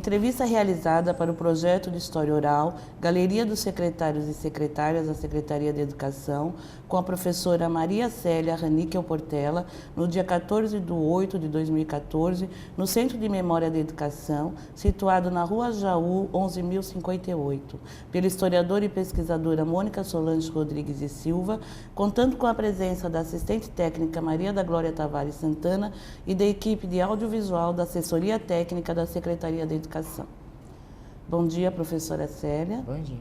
Entrevista realizada para o projeto de História Oral, Galeria dos Secretários e Secretárias da Secretaria de Educação, com a professora Maria Célia Raniquel Portela, no dia 14/8/2014, no Centro de Memória da Educação, situado na Rua Jaú, 11.058, pela historiadora e pesquisadora Mônica Solange Rodrigues e Silva, contando com a presença da assistente técnica Maria da Glória Tavares Santana e da equipe de audiovisual da Assessoria Técnica da Secretaria de Educação. Bom dia, professora Célia. Bom dia.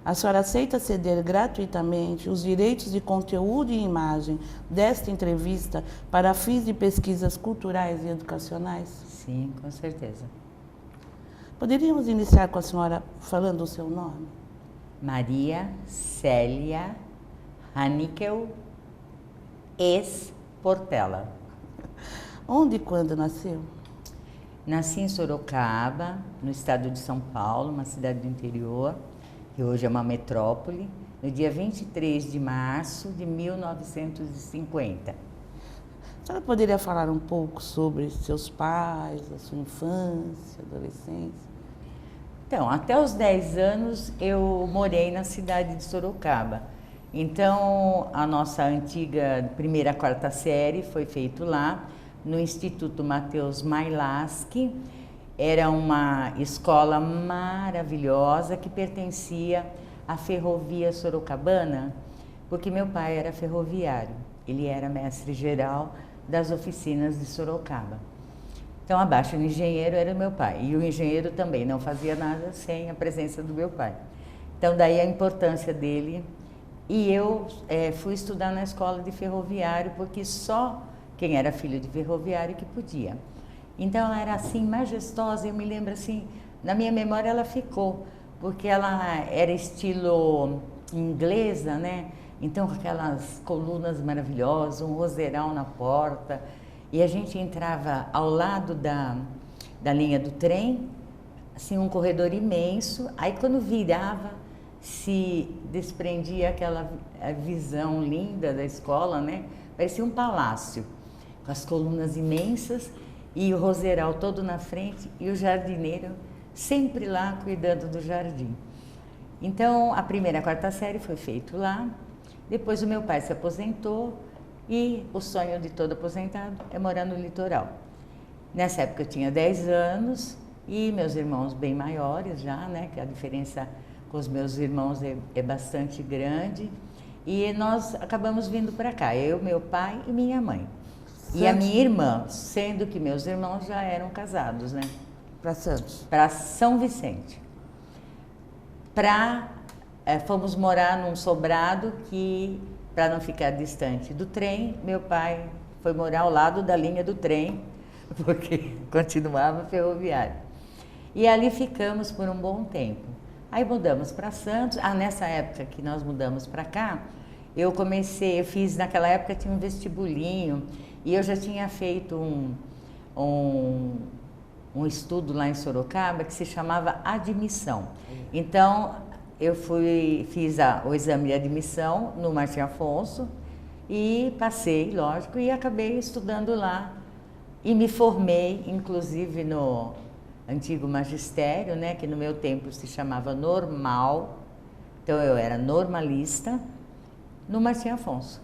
A senhora aceita ceder gratuitamente os direitos de conteúdo e imagem desta entrevista para fins de pesquisas culturais e educacionais? Sim, com certeza. Poderíamos iniciar com a senhora falando o seu nome? Maria Célia Raniquel Portela. Onde e quando nasceu? Nasci em Sorocaba, no estado de São Paulo, uma cidade do interior, que hoje é uma metrópole, no dia 23 de março de 1950. A senhora poderia falar um pouco sobre seus pais, a sua infância, adolescência? Então, até os 10 anos eu morei na cidade de Sorocaba. Então, a nossa antiga primeira a quarta série foi feito lá, no Instituto Mateus Mailaschi. Era uma escola maravilhosa que pertencia à Ferrovia Sorocabana, porque meu pai era ferroviário, ele era mestre-geral das oficinas de Sorocaba. Então, abaixo do engenheiro era meu pai, e o engenheiro também não fazia nada sem a presença do meu pai. Então, daí a importância dele. E eu fui estudar na escola de ferroviário, porque só quem era filho de ferroviário que podia. Então ela era assim majestosa, eu me lembro assim, na minha memória ela ficou, porque ela era estilo inglesa, né? Então com aquelas colunas maravilhosas, um roseirão na porta, e a gente entrava ao lado da linha do trem, assim um corredor imenso, aí quando virava se desprendia aquela visão linda da escola, né? Parecia um palácio, com as colunas imensas e o roseiral todo na frente e o jardineiro sempre lá cuidando do jardim. Então, a primeira e a quarta série foi feito lá, depois o meu pai se aposentou e o sonho de todo aposentado é morar no litoral. Nessa época eu tinha 10 anos e meus irmãos bem maiores já, né, que a diferença com os meus irmãos é bastante grande, e nós acabamos vindo para cá, eu, meu pai e minha mãe. Santos. E a minha irmã, sendo que meus irmãos já eram casados, né? Para Santos? Para São Vicente. Fomos morar num sobrado que, para não ficar distante do trem, meu pai foi morar ao lado da linha do trem, porque continuava ferroviário. E ali ficamos por um bom tempo. Aí mudamos para Santos. Nessa época que nós mudamos para cá, eu fiz, naquela época tinha um vestibulinho, e eu já tinha feito um estudo lá em Sorocaba que se chamava admissão. Então, eu fiz o exame de admissão no Martim Afonso e passei, lógico, e acabei estudando lá. E me formei, inclusive, no antigo magistério, né, que no meu tempo se chamava normal. Então, eu era normalista no Martim Afonso.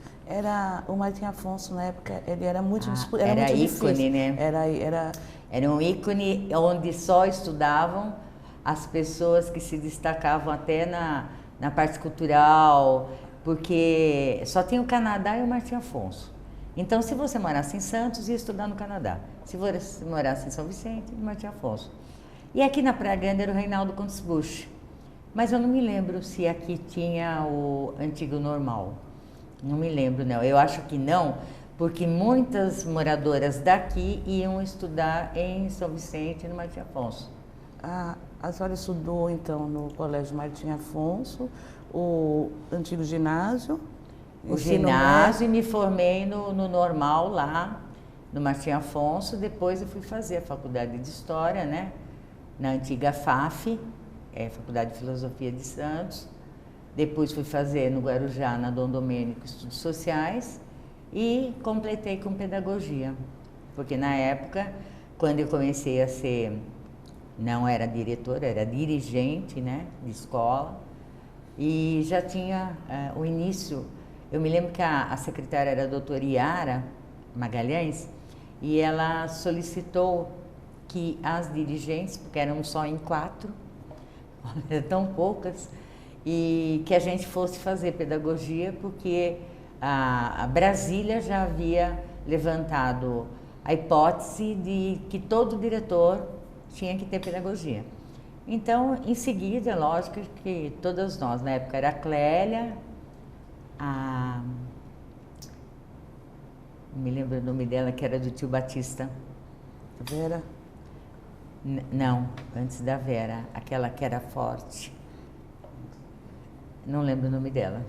O Martim Afonso, na época, ele era muito disputado. Era muito ícone, difícil. né? Era um ícone onde só estudavam as pessoas que se destacavam até na parte cultural, porque só tem o Canadá e o Martim Afonso. Então, se você morasse em Santos, ia estudar no Canadá. Se você morasse em São Vicente, no Martim Afonso. E aqui na Praia Grande era o Reinaldo Contes Busch. Mas eu não me lembro se aqui tinha o antigo normal. Não me lembro, não. Eu acho que não, porque muitas moradoras daqui iam estudar em São Vicente e no Martim Afonso. A senhora estudou, então, no Colégio Martim Afonso, o antigo ginásio? O ginásio, e me formei no normal lá, no Martim Afonso. Depois eu fui fazer a faculdade de História, né? Na antiga FAF, Faculdade de Filosofia de Santos. Depois fui fazer no Guarujá, na Dom Domênico, Estudos Sociais, e completei com Pedagogia. Porque na época, quando eu comecei a ser não era diretora, era dirigente, né, de escola, e já tinha o início. Eu me lembro que a secretária era a doutora Iara Magalhães, e ela solicitou que as dirigentes, porque eram só em 4, tão poucas, e que a gente fosse fazer pedagogia, porque a Brasília já havia levantado a hipótese de que todo diretor tinha que ter pedagogia. Então, em seguida, lógico que todas nós, na época era a Clélia, me lembro o nome dela, que era do tio Batista. Vera? Não, antes da Vera, aquela que era forte. Não lembro o nome dela.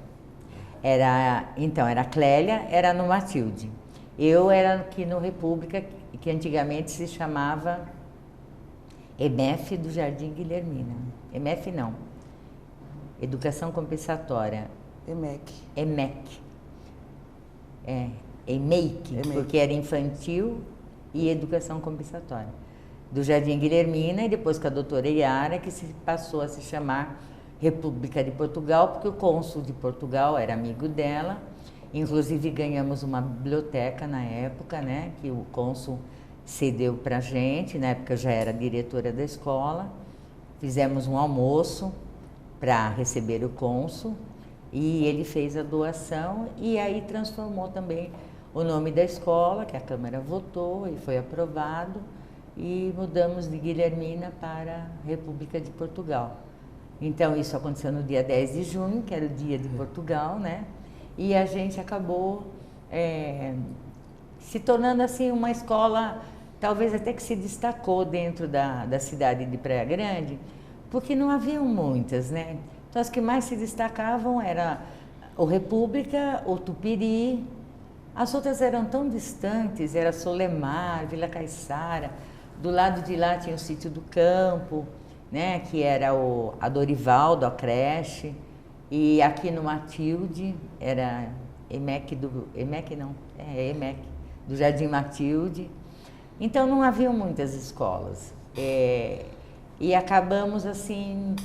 Então, era a Clélia, era no Matilde. Eu era aqui no República, que antigamente se chamava EMEF do Jardim Guilhermina. EMEF não. Educação Compensatória. EMEC. EMEIC, porque era infantil e educação compensatória. Do Jardim Guilhermina, e depois com a doutora Iara, que se passou a se chamar República de Portugal, porque o cônsul de Portugal era amigo dela. Inclusive ganhamos uma biblioteca na época, né, que o cônsul cedeu para a gente. Na época eu já era diretora da escola. Fizemos um almoço para receber o cônsul e ele fez a doação, e aí transformou também o nome da escola, que a Câmara votou e foi aprovado, e mudamos de Guilhermina para República de Portugal. Então isso aconteceu no dia 10 de junho, que era o dia de Portugal, né? E a gente acabou se tornando assim uma escola, talvez até que se destacou dentro da cidade de Praia Grande, porque não haviam muitas, né? Então as que mais se destacavam era o República, o Tupiri. As outras eram tão distantes, era Solemar, Vila Caiçara. Do lado de lá tinha o Sítio do Campo, né, que era a Dorivaldo, a creche. E aqui no Matilde era EMEC do Jardim Matilde. Então não haviam muitas escolas. E acabamos assim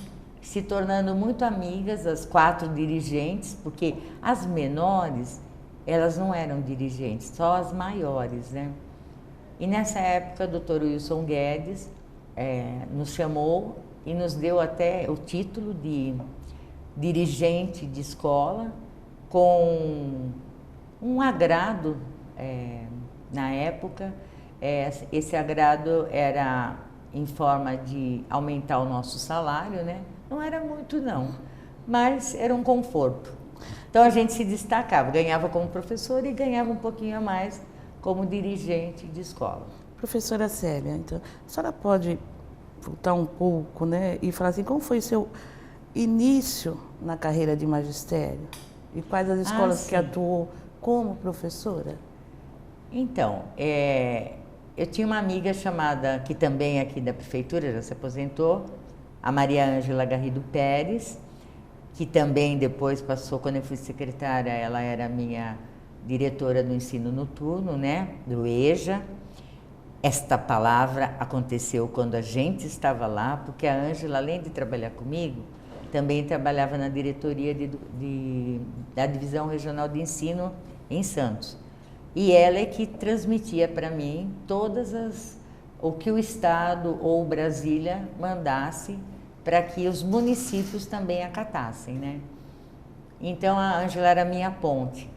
se tornando muito amigas, as 4 dirigentes, porque as menores, elas não eram dirigentes, só as maiores, né? E nessa época, o Dr. Wilson Guedes nos chamou e nos deu até o título de dirigente de escola, com um agrado na época. Esse agrado era em forma de aumentar o nosso salário, né? Não era muito não, mas era um conforto. Então a gente se destacava, ganhava como professora e ganhava um pouquinho a mais como dirigente de escola. Professora Célia, então, a senhora pode voltar um pouco, né, e falar assim, como foi seu início na carreira de magistério? E quais as escolas que atuou como professora? Então, eu tinha uma amiga chamada, que também é aqui da prefeitura, já se aposentou, a Maria Ângela Garrido Pérez, que também depois passou, quando eu fui secretária, ela era minha diretora do ensino noturno, né, do EJA. Esta palavra aconteceu quando a gente estava lá, porque a Ângela, além de trabalhar comigo, também trabalhava na diretoria da Divisão Regional de Ensino em Santos. E ela é que transmitia para mim o que o Estado ou Brasília mandasse para que os municípios também acatassem, né? Então a Ângela era a minha ponte.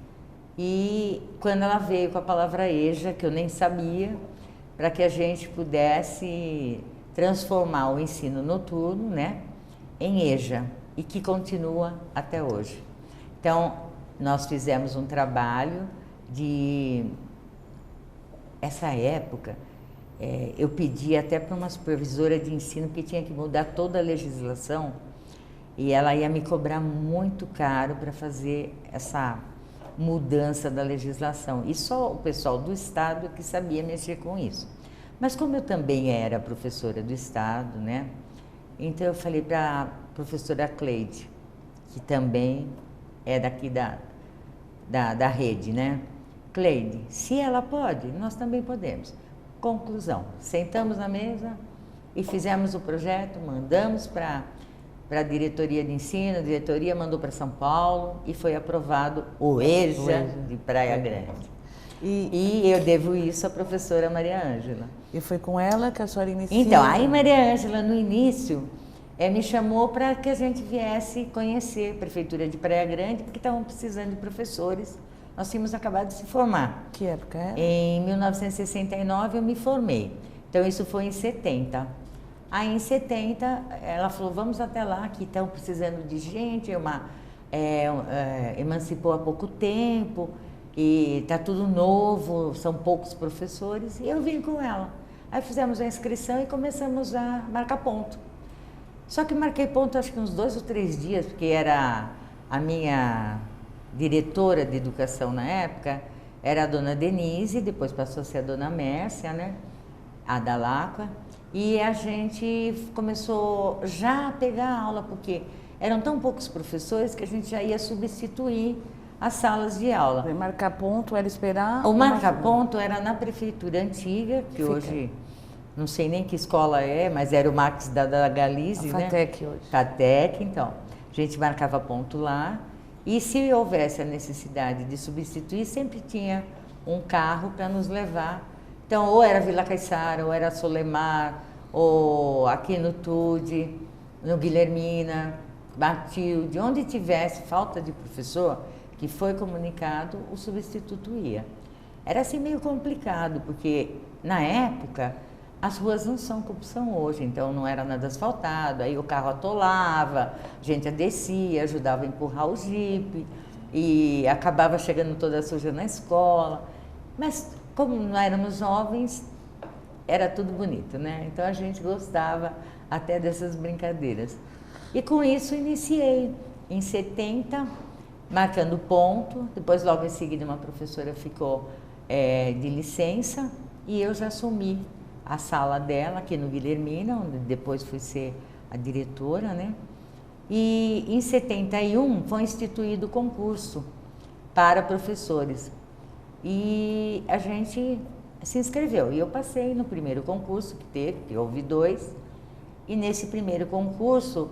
E quando ela veio com a palavra EJA, que eu nem sabia, para que a gente pudesse transformar o ensino noturno, né, em EJA, e que continua até hoje. Então, nós fizemos um trabalho essa época, eu pedi até para uma supervisora de ensino que tinha que mudar toda a legislação, e ela ia me cobrar muito caro para fazer essa mudança da legislação. E só o pessoal do Estado que sabia mexer com isso. Mas como eu também era professora do Estado, né? Então eu falei para a professora Cleide, que também é daqui da rede, né? Cleide, se ela pode, nós também podemos. Conclusão, sentamos na mesa, e fizemos o projeto, mandamos para a diretoria de ensino, a diretoria mandou para São Paulo e foi aprovado o EJA de Praia Grande. E eu devo isso à professora Maria Ângela. E foi com ela que a senhora iniciou? Então, aí Maria Ângela, no início, me chamou para que a gente viesse conhecer a Prefeitura de Praia Grande, porque estavam precisando de professores. Nós tínhamos acabado de se formar. Que época é? Em 1969 eu me formei. Então, isso foi em 70. Aí, em 70, ela falou, vamos até lá, que estão precisando de gente, emancipou há pouco tempo, e está tudo novo, são poucos professores, e eu vim com ela. Aí fizemos a inscrição e começamos a marcar ponto. Só que marquei ponto acho que uns 2 ou 3 dias, porque era a minha diretora de educação na época, era a dona Denise, depois passou a ser a dona Mércia, né? A da Lacqua, e a gente começou já a pegar aula, porque eram tão poucos professores que a gente já ia substituir as salas de aula. E marcar ponto era esperar? O marcar ponto era na prefeitura antiga, que hoje não sei nem que escola é, mas era o Max da Galize, né? FATEC hoje. FATEC, então. A gente marcava ponto lá e se houvesse a necessidade de substituir, sempre tinha um carro para nos levar. Então, ou era Vila Caiçara, ou era Solemar, ou aqui no Tude, no Guilhermina, Matilde, onde tivesse falta de professor, que foi comunicado, o substituto ia. Era assim meio complicado, porque na época as ruas não são como são hoje, então não era nada asfaltado, aí o carro atolava, a gente descia, ajudava a empurrar o jipe e acabava chegando toda suja na escola. Mas como não éramos jovens, era tudo bonito, né? Então a gente gostava até dessas brincadeiras. E com isso iniciei em 70, marcando ponto, depois logo em seguida uma professora ficou de licença e eu já assumi a sala dela aqui no Guilhermina, onde depois fui ser a diretora, né? E em 71 foi instituído o concurso para professores e a gente se inscreveu e eu passei no primeiro concurso que teve, que houve 2, e nesse primeiro concurso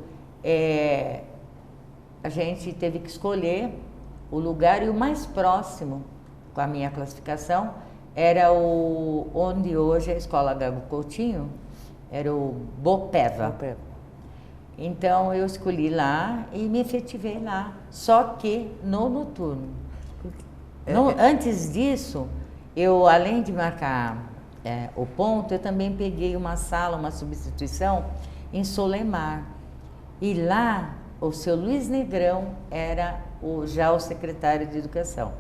a gente teve que escolher o lugar e o mais próximo com a minha classificação era onde hoje é a Escola Gago Coutinho, era o Bopeva. Então eu escolhi lá e me efetivei lá, só que no noturno. Antes disso, eu além de marcar o ponto, eu também peguei uma sala, uma substituição em Solemar. E lá o seu Luiz Negrão era já o secretário de Educação.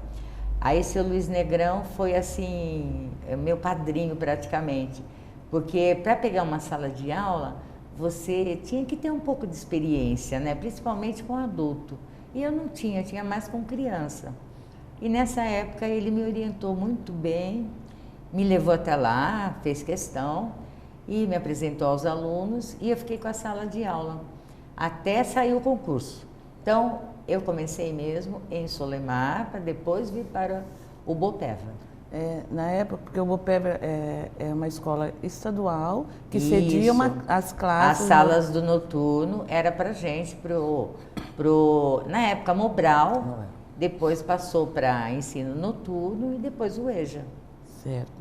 Aí seu Luiz Negrão foi assim, meu padrinho praticamente, porque para pegar uma sala de aula, você tinha que ter um pouco de experiência, né? Principalmente com adulto. E eu não tinha mais com criança. E nessa época ele me orientou muito bem, me levou até lá, fez questão e me apresentou aos alunos e eu fiquei com a sala de aula até sair o concurso. Então, eu comecei mesmo em Solemar, para depois vir para o Bopeva. Na época, porque o Bopeva é uma escola estadual que cedia as classes... As salas do noturno era para gente, na época Mobral, depois passou para ensino noturno e depois o EJA. Certo.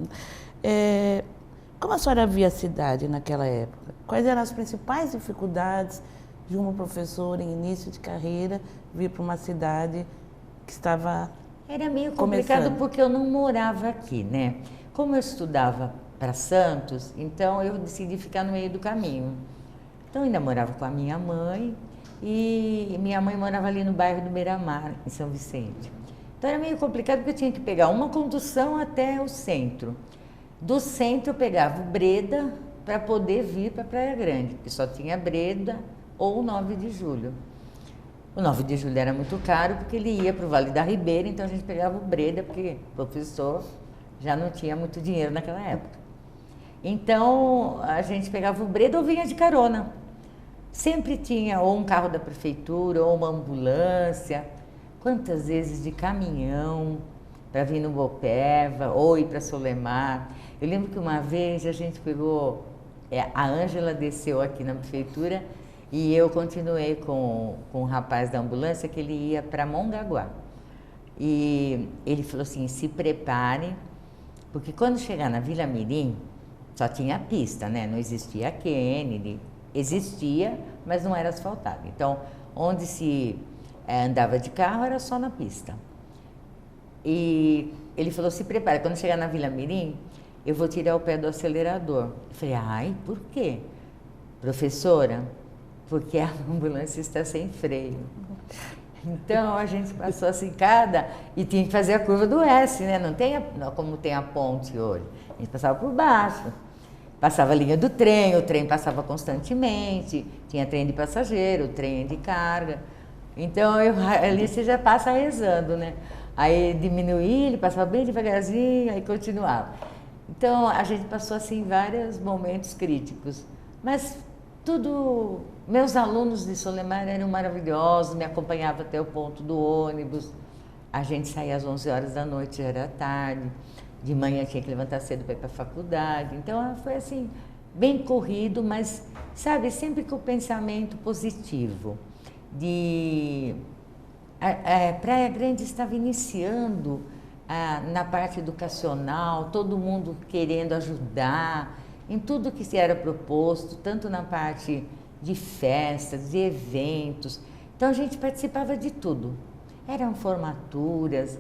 Como a senhora via a cidade naquela época? Quais eram as principais dificuldades de uma professora em início de carreira vir para uma cidade que estava Era meio complicado porque eu não morava aqui, né? Como eu estudava para Santos, então eu decidi ficar no meio do caminho. Então eu ainda morava com a minha mãe e minha mãe morava ali no bairro do Beira-Mar, em São Vicente. Então era meio complicado porque eu tinha que pegar uma condução até o centro. Do centro eu pegava o Breda para poder vir para Praia Grande, porque só tinha Breda ou o 9 de julho. O 9 de julho era muito caro porque ele ia para o Vale da Ribeira, então a gente pegava o Breda, porque o professor já não tinha muito dinheiro naquela época. Então a gente pegava o Breda ou vinha de carona. Sempre tinha ou um carro da prefeitura ou uma ambulância. Quantas vezes de caminhão para vir no Bopeva ou ir para Solemar. Eu lembro que uma vez a gente pegou a Ângela desceu aqui na prefeitura e eu continuei com o rapaz da ambulância, que ele ia para Mongaguá. E ele falou assim, se preparem, porque quando chegar na Vila Mirim, só tinha pista, né? Não existia Kennedy, existia, mas não era asfaltado. Então, onde se andava de carro era só na pista. E ele falou, se prepare, quando chegar na Vila Mirim, eu vou tirar o pé do acelerador. Eu falei, ai, por quê? Professora, porque a ambulância está sem freio. Então, a gente passou assim, e tinha que fazer a curva do S, né? Não como tem a ponte hoje. A gente passava por baixo. Passava a linha do trem, o trem passava constantemente, tinha trem de passageiro, trem de carga. Então, ali você já passa rezando, né? Aí diminuía, ele passava bem devagarzinho, aí continuava. Então, a gente passou assim vários momentos críticos. Mas tudo... Meus alunos de Solemar eram maravilhosos, me acompanhavam até o ponto do ônibus. A gente saía às 11 horas da noite, já era tarde. De manhã tinha que levantar cedo para ir para a faculdade. Então, foi assim, bem corrido, mas, sabe, sempre com o pensamento positivo. Praia Grande estava iniciando na parte educacional, todo mundo querendo ajudar em tudo que se era proposto, tanto na parte de festas, de eventos. Então, a gente participava de tudo. Eram formaturas,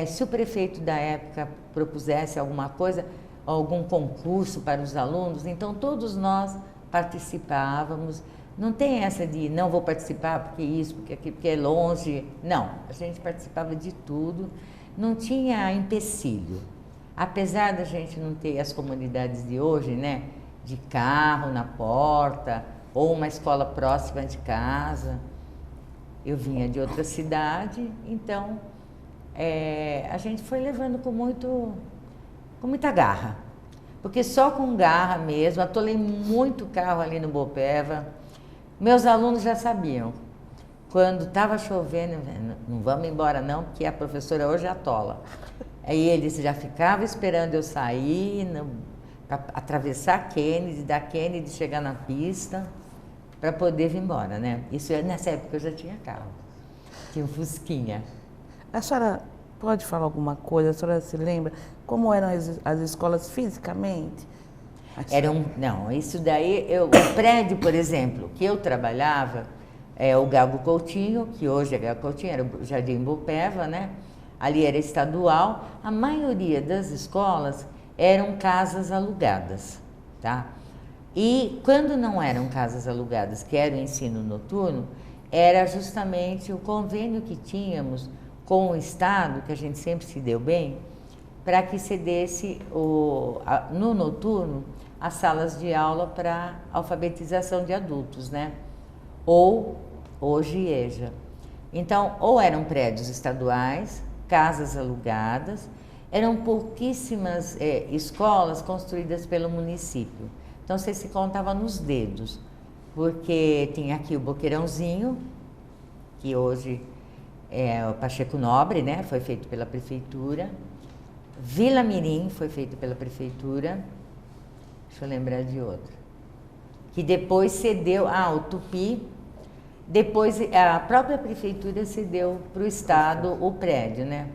se o prefeito da época propusesse alguma coisa, algum concurso para os alunos, então todos nós participávamos. Não tem essa de não vou participar porque isso, porque aquilo, porque é longe. Não, a gente participava de tudo, não tinha empecilho. Apesar da gente não ter as comunidades de hoje, né, de carro na porta, ou uma escola próxima de casa. Eu vinha de outra cidade, então a gente foi levando com muita garra. Porque só com garra mesmo, atolei muito carro ali no Bopeva. Meus alunos já sabiam. Quando estava chovendo, não vamos embora não, porque a professora hoje atola. Aí eles já ficavam esperando eu sair, para atravessar a Kennedy, da Kennedy chegar na pista, para poder vir embora, né? Isso nessa época eu já tinha carro, tinha um Fusquinha. A senhora pode falar alguma coisa? A senhora se lembra como eram as escolas fisicamente? Não, isso daí, o prédio, por exemplo, que eu trabalhava, o Gago Coutinho, que hoje é Gago Coutinho, era o Jardim Bopeva, né? Ali era estadual. A maioria das escolas eram casas alugadas, tá? E quando não eram casas alugadas, que era o ensino noturno, era justamente o convênio que tínhamos com o Estado, que a gente sempre se deu bem, para que cedesse no noturno as salas de aula para alfabetização de adultos, né? Ou hoje EJA. Então, ou eram prédios estaduais, casas alugadas, eram pouquíssimas escolas construídas pelo município. Então, você se contava nos dedos, porque tinha aqui o Boqueirãozinho, que hoje é o Pacheco Nobre, né? Foi feito pela prefeitura. Vila Mirim foi feito pela prefeitura. Deixa eu lembrar de outro. Que depois cedeu, o Tupi. Depois a própria prefeitura cedeu para o Estado o prédio, né?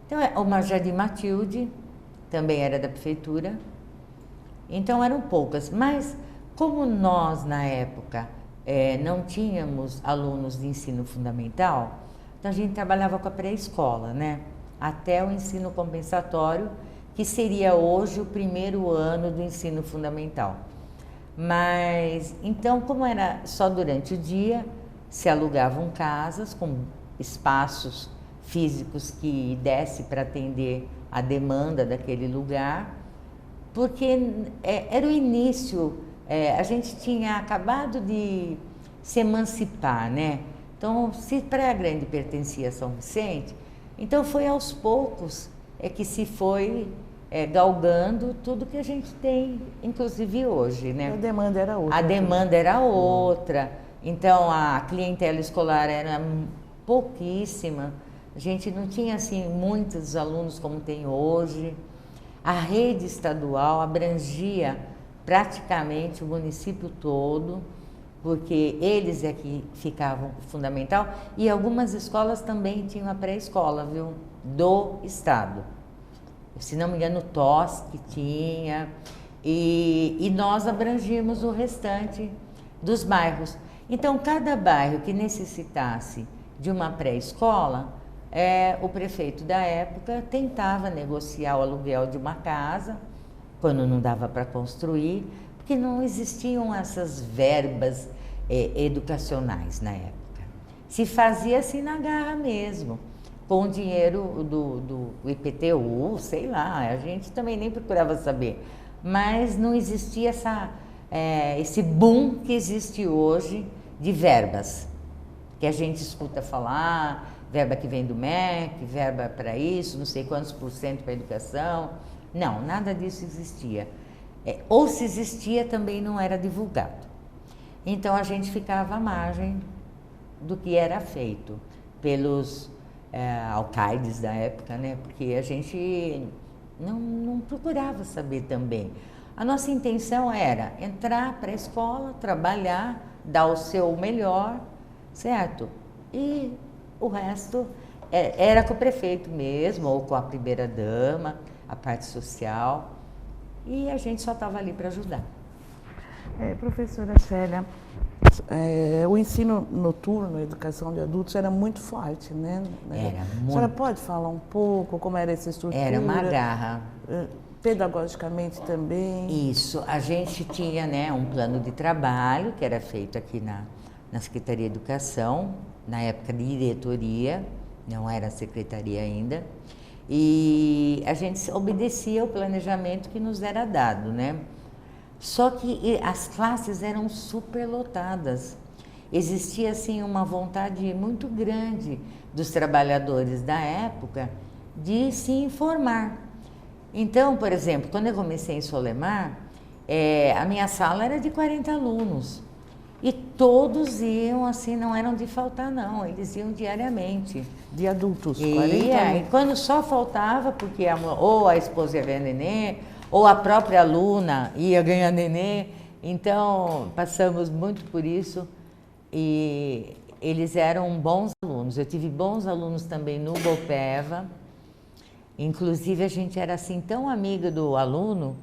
Então, o Jardim Matilde também era da prefeitura. Então, eram poucas. Mas, como nós, na época, não tínhamos alunos de ensino fundamental, então a gente trabalhava com a pré-escola, né? Até o ensino compensatório, que seria hoje o primeiro ano do ensino fundamental. Mas, então, como era só durante o dia, se alugavam casas com espaços físicos que desse para atender a demanda daquele lugar, porque era o início, a gente tinha acabado de se emancipar, né? Então, se Praia Grande pertencia a São Vicente, então foi aos poucos que se foi galgando tudo que a gente tem, inclusive hoje, né? A demanda era outra. A demanda era outra, então a clientela escolar era pouquíssima, a gente não tinha assim muitos alunos como tem hoje. A rede estadual abrangia praticamente o município todo, porque eles é que ficavam fundamental, e algumas escolas também tinham a pré-escola, viu, do estado. Se não me engano, o TOSC tinha, e nós abrangimos o restante dos bairros. Então, cada bairro que necessitasse de uma pré-escola, o prefeito da época tentava negociar o aluguel de uma casa, quando não dava para construir, porque não existiam essas verbas educacionais na época. Se fazia assim na garra mesmo, com o dinheiro do IPTU, sei lá, a gente também nem procurava saber. Mas não existia esse boom que existe hoje de verbas, que a gente escuta falar, verba que vem do MEC, verba para isso, não sei quantos % para a educação. Não, nada disso existia. Ou se existia, também não era divulgado. Então, a gente ficava à margem do que era feito pelos alcaides da época, né? Porque a gente não procurava saber também. A nossa intenção era entrar para a escola, trabalhar, dar o seu melhor, certo? E o resto era com o prefeito mesmo, ou com a primeira-dama, a parte social, e a gente só estava ali para ajudar. Professora Célia, o ensino noturno, a educação de adultos era muito forte, né? Era muito. A senhora pode falar um pouco como era essa estrutura? Era uma garra. Pedagogicamente também? Isso, a gente tinha, né, um plano de trabalho que era feito aqui na Secretaria de Educação, na época de diretoria, não era secretaria ainda, e a gente obedecia ao planejamento que nos era dado, né? Só que as classes eram superlotadas. Existia, assim, uma vontade muito grande dos trabalhadores da época de se informar. Então, por exemplo, quando eu comecei em Solemar, a minha sala era de 40 alunos. E todos iam, assim, não eram de faltar, não. Eles iam diariamente. De adultos, 40 E quando só faltava, porque ou a esposa ia ganhar nenê, ou a própria aluna ia ganhar nenê. Então, passamos muito por isso. E eles eram bons alunos. Eu tive bons alunos também no Bopeva. Inclusive, a gente era assim tão amiga do aluno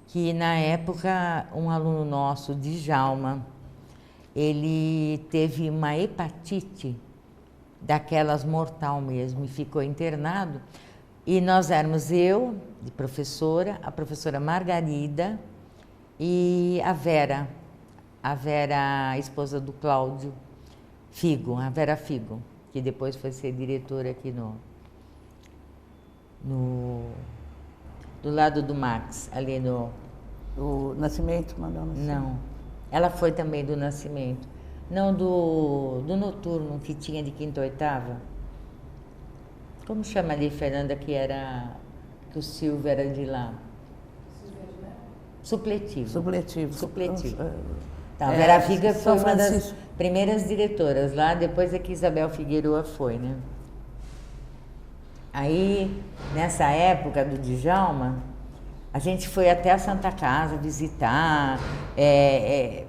que, na época, um aluno nosso, Djalma, ele teve uma hepatite, daquelas mortal mesmo, e ficou internado. E nós éramos eu, de professora, a professora Margarida e a Vera, a esposa do Cláudio Figo, a Vera Figo, que depois foi ser diretora aqui do lado do Max, ali no... O Nascimento, Manuel Nascimento? Não, ela foi também do Nascimento. Não, do Noturno, que tinha de quinta ou oitava. Como chama ali, Fernanda, que o Silvio era de lá? Supletivo. Supletivo. Tá, a Vera Figa foi uma das primeiras diretoras lá, depois é que Isabel Figueroa foi, né? Aí, nessa época do Djalma, a gente foi até a Santa Casa visitar,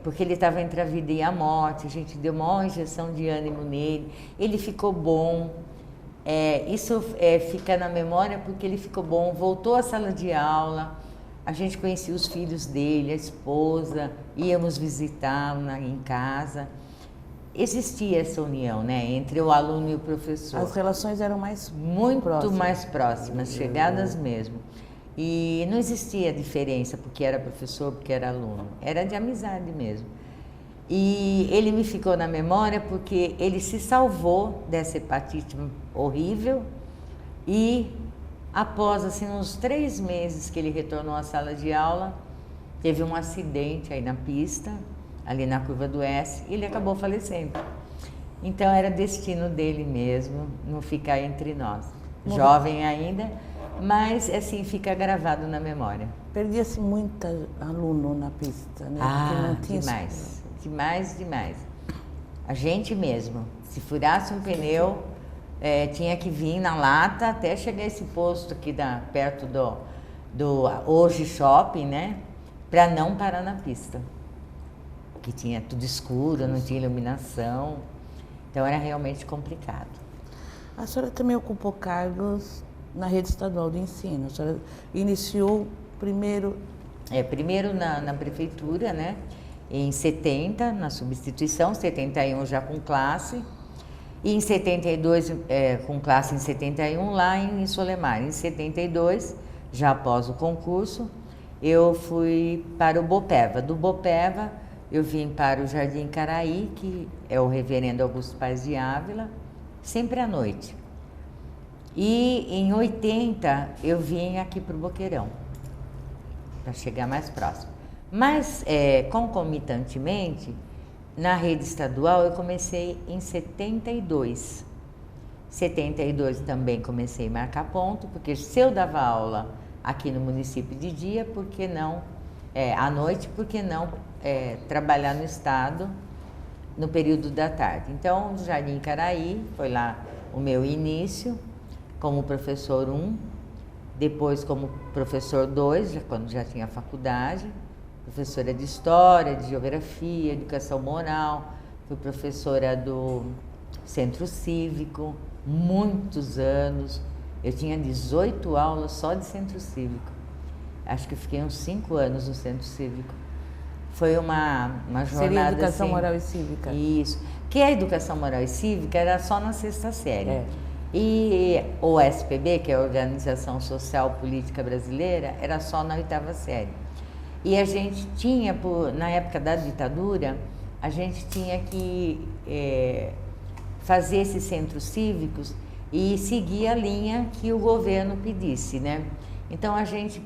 porque ele estava entre a vida e a morte, a gente deu uma injeção de ânimo nele, ele ficou bom, isso fica na memória porque ele ficou bom, voltou à sala de aula, a gente conhecia os filhos dele, a esposa, íamos visitá-lo em casa. Existia essa união, né, entre o aluno e o professor. As relações eram muito próximas. mais próximas, chegadas mesmo. E não existia diferença porque era professor, porque era aluno. Era de amizade mesmo. E ele me ficou na memória porque ele se salvou dessa hepatite horrível e após, assim, uns 3 meses que ele retornou à sala de aula, teve um acidente aí na pista, ali na curva do S, e ele acabou falecendo. Então era destino dele mesmo, não ficar entre nós. Jovem ainda, mas assim, fica gravado na memória. Perdia-se muito aluno na pista, né? Ah, demais. A gente mesmo, se furasse um pneu, tinha que vir na lata até chegar esse posto aqui perto do hoje shopping, né? para não parar na pista, que tinha tudo escuro, não tinha iluminação, então era realmente complicado. A senhora também ocupou cargos na rede estadual de ensino. A senhora iniciou primeiro... Primeiro na prefeitura, né? Em 70, na substituição, 71 já com classe, e em 72, com classe em 71, lá em Solemar. Em 72, já após o concurso, eu fui para o Bopeva. Do Bopeva, eu vim para o Jardim Caraí, que é o reverendo Augusto Paes de Ávila, sempre à noite. E em 80, eu vim aqui para o Boqueirão, para chegar mais próximo. Mas, concomitantemente, na rede estadual eu comecei em 72. 72 também comecei a marcar ponto, porque se eu dava aula aqui no município de dia, por que não, à noite, por que não trabalhar no estado no período da tarde? Então, no Jardim Caraí, foi lá o meu início, como professor 1, depois como professor 2, quando já tinha faculdade, professora de História, de Geografia, Educação Moral, fui professora do Centro Cívico, muitos anos. Eu tinha 18 aulas só de Centro Cívico. Acho que fiquei uns 5 anos no Centro Cívico. Foi uma jornada... Seria Educação assim, Moral e Cívica. Isso. Que a Educação Moral e Cívica era só na 6ª série. E o SPB, que é a Organização Social Política Brasileira, era só na 8ª série. E a gente tinha, na época da ditadura, a gente tinha que fazer esses centros cívicos e seguir a linha que o governo pedisse, né? Então a gente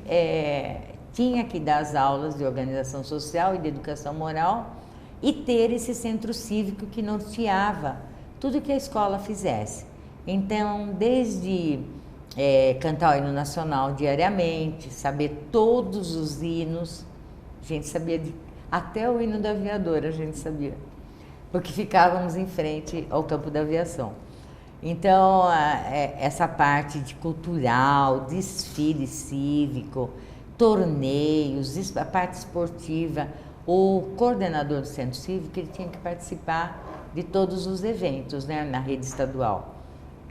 tinha que dar as aulas de organização social e de educação moral e ter esse centro cívico que norteava tudo que a escola fizesse. Então, desde cantar o hino nacional diariamente, saber todos os hinos, a gente sabia até o hino da aviadora, a gente sabia, porque ficávamos em frente ao campo da aviação. Então, essa parte de cultural, desfile cívico, torneios, a parte esportiva, o coordenador do centro cívico ele tinha que participar de todos os eventos, né, na rede estadual.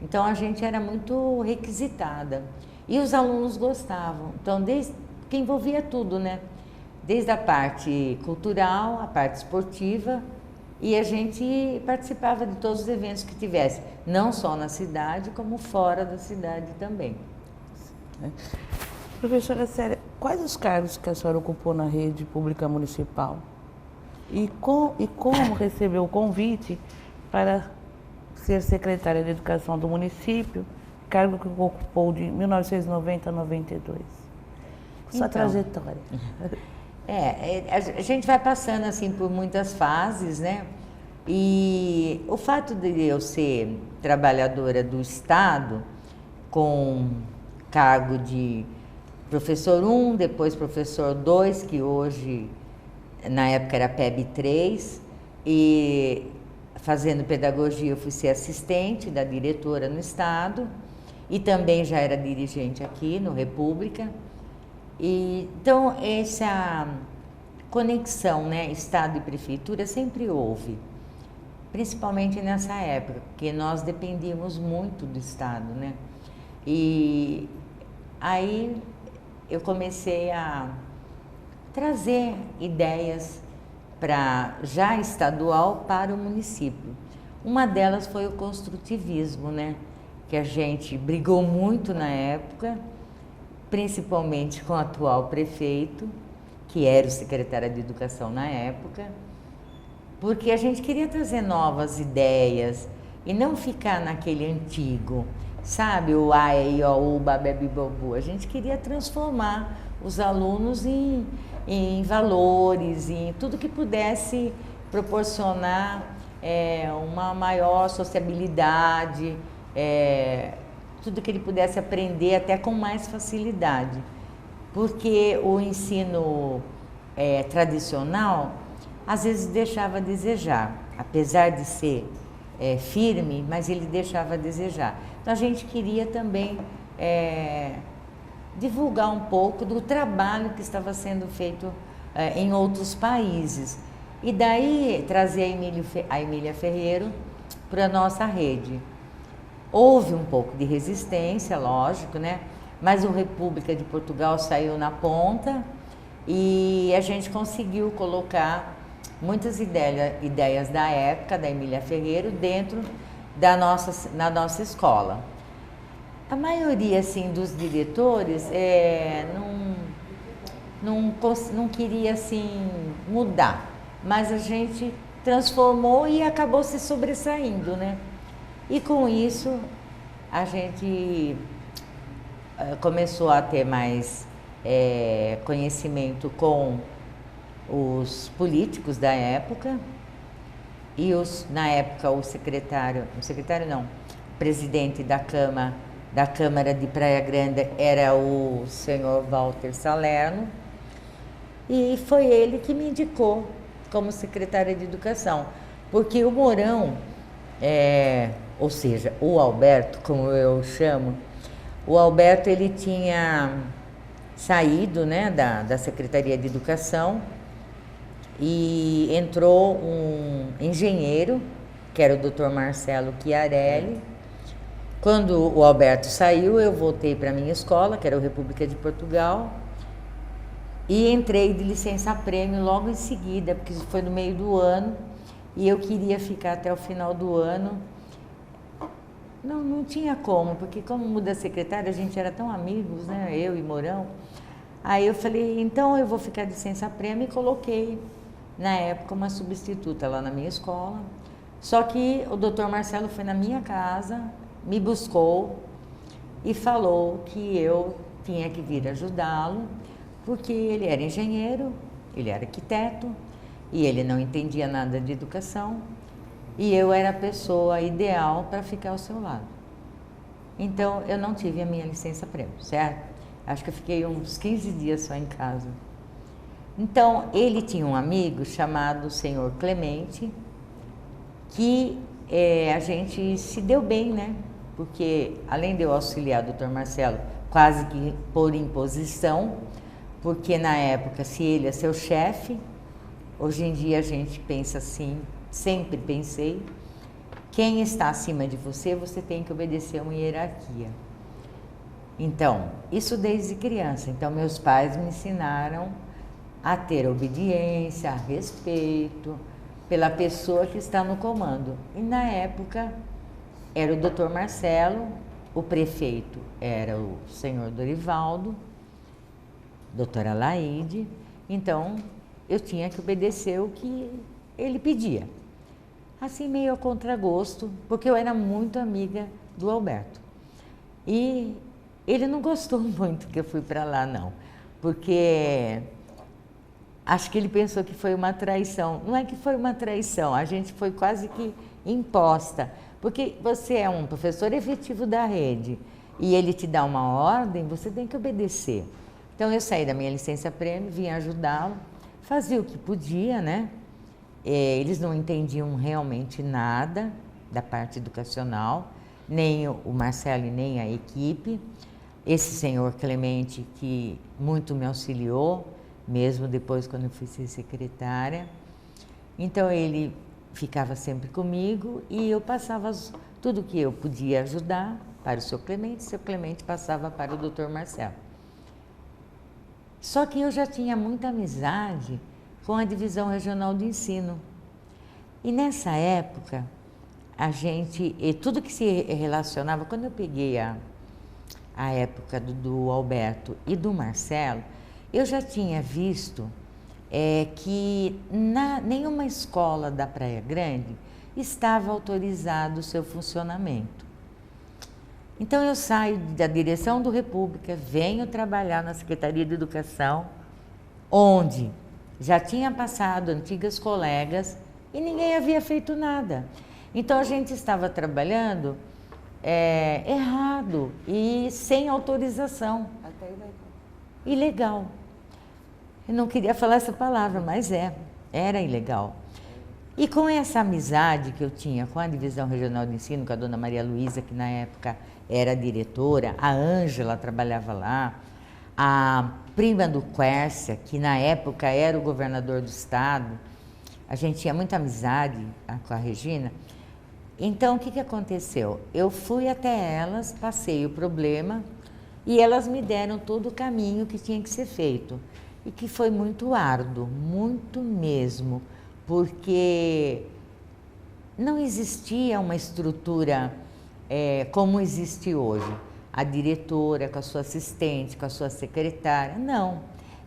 Então, a gente era muito requisitada e os alunos gostavam. Então, que envolvia tudo, né? Desde a parte cultural, a parte esportiva, e a gente participava de todos os eventos que tivesse, não só na cidade, como fora da cidade também. Professora Célia, quais os cargos que a senhora ocupou na rede pública municipal? E como recebeu o convite para ser secretária de Educação do município, cargo que ocupou de 1990 a 92? Sua trajetória. A gente vai passando assim por muitas fases, né? E o fato de eu ser trabalhadora do Estado, com cargo de professor 1, depois professor 2, que hoje, na época era PEB 3, e fazendo pedagogia eu fui ser assistente da diretora no Estado, e também já era dirigente aqui no República. Então, essa conexão, né, Estado e Prefeitura sempre houve, principalmente nessa época, porque nós dependíamos muito do Estado, né? E aí eu comecei a trazer ideias já estadual para o município. Uma delas foi o construtivismo, né? Que a gente brigou muito na época, principalmente com o atual prefeito, que era o secretário de Educação na época, porque a gente queria trazer novas ideias e não ficar naquele antigo, sabe, o A, E, I, O, U, Babé, Bibobu. A gente queria transformar os alunos em valores, em tudo que pudesse proporcionar uma maior sociabilidade, tudo que ele pudesse aprender até com mais facilidade, porque o ensino tradicional às vezes deixava a desejar, apesar de ser firme, mas ele deixava a desejar. Então a gente queria também divulgar um pouco do trabalho que estava sendo feito em outros países. E daí trazer a Emília Ferreiro para a nossa rede. Houve um pouco de resistência, lógico, né? Mas o República de Portugal saiu na ponta e a gente conseguiu colocar muitas ideias da época da Emília Ferreiro dentro na nossa escola. A maioria assim, dos diretores não queria assim, mudar, mas a gente transformou e acabou se sobressaindo, né? E com isso a gente começou a ter mais conhecimento com os políticos da época e na época o presidente da Câmara de Praia Grande era o senhor Walter Salerno, e foi ele que me indicou como secretária de Educação, porque o Mourão, ou seja, o Alberto, como eu chamo, o Alberto ele tinha saído, né, da Secretaria de Educação e entrou um engenheiro, que era o Dr. Marcelo Chiarelli. Quando o Alberto saiu, eu voltei para a minha escola, que era o República de Portugal, e entrei de licença-prêmio logo em seguida, porque foi no meio do ano, e eu queria ficar até o final do ano. Não tinha como, porque como muda a secretária, a gente era tão amigos, né, eu e Mourão. Aí eu falei, então eu vou ficar de licença-prêmio, e coloquei, na época, uma substituta lá na minha escola. Só que o Dr. Marcelo foi na minha casa, me buscou e falou que eu tinha que vir ajudá-lo, porque ele era engenheiro, ele era arquiteto e ele não entendia nada de educação e eu era a pessoa ideal para ficar ao seu lado. Então, eu não tive a minha licença-prêmio, certo? Acho que eu fiquei uns 15 dias só em casa. Então, ele tinha um amigo chamado Senhor Clemente, que a gente se deu bem, né? Porque, além de eu auxiliar o Dr. Marcelo, quase que por imposição, porque na época, se ele é seu chefe, hoje em dia a gente pensa assim, sempre pensei, quem está acima de você, você tem que obedecer a uma hierarquia. Então, isso desde criança. Então, meus pais me ensinaram a ter obediência, a respeito pela pessoa que está no comando. E na época era o Dr. Marcelo, o prefeito era o senhor Dorivaldo, doutora Laide, então eu tinha que obedecer o que ele pedia. Assim, meio a contragosto, porque eu era muito amiga do Alberto. E ele não gostou muito que eu fui para lá, não, porque acho que ele pensou que foi uma traição. Não é que foi uma traição, a gente foi quase que imposta, porque você é um professor efetivo da rede e ele te dá uma ordem, você tem que obedecer. Então eu saí da minha licença-prêmio, vim ajudá-lo, fazia o que podia, né? Eles não entendiam realmente nada da parte educacional, nem o Marcelo e nem a equipe. Esse senhor Clemente que muito me auxiliou, mesmo depois quando eu fui ser secretária. Então ele ficava sempre comigo e eu passava tudo que eu podia ajudar para o seu Clemente passava para o Dr. Marcelo. Só que eu já tinha muita amizade com a Divisão Regional de Ensino. E nessa época, tudo que se relacionava, quando eu peguei a época do Alberto e do Marcelo, eu já tinha visto que nenhuma escola da Praia Grande estava autorizado o seu funcionamento. Então eu saio da direção do República, venho trabalhar na Secretaria de Educação, onde já tinha passado antigas colegas e ninguém havia feito nada. Então a gente estava trabalhando errado e sem autorização. Até ilegal. Ilegal. Eu não queria falar essa palavra, mas era ilegal. E com essa amizade que eu tinha com a Divisão Regional de Ensino, com a dona Maria Luísa, que na época era diretora, a Ângela trabalhava lá, A prima do Quércia, que na época era o governador do estado, a gente tinha muita amizade com a Regina. Então, o que aconteceu? Eu fui até elas, passei o problema e elas me deram todo o caminho que tinha que ser feito. E que foi muito árduo, muito mesmo, porque não existia uma estrutura como existe hoje. A diretora com a sua assistente, com a sua secretária, não.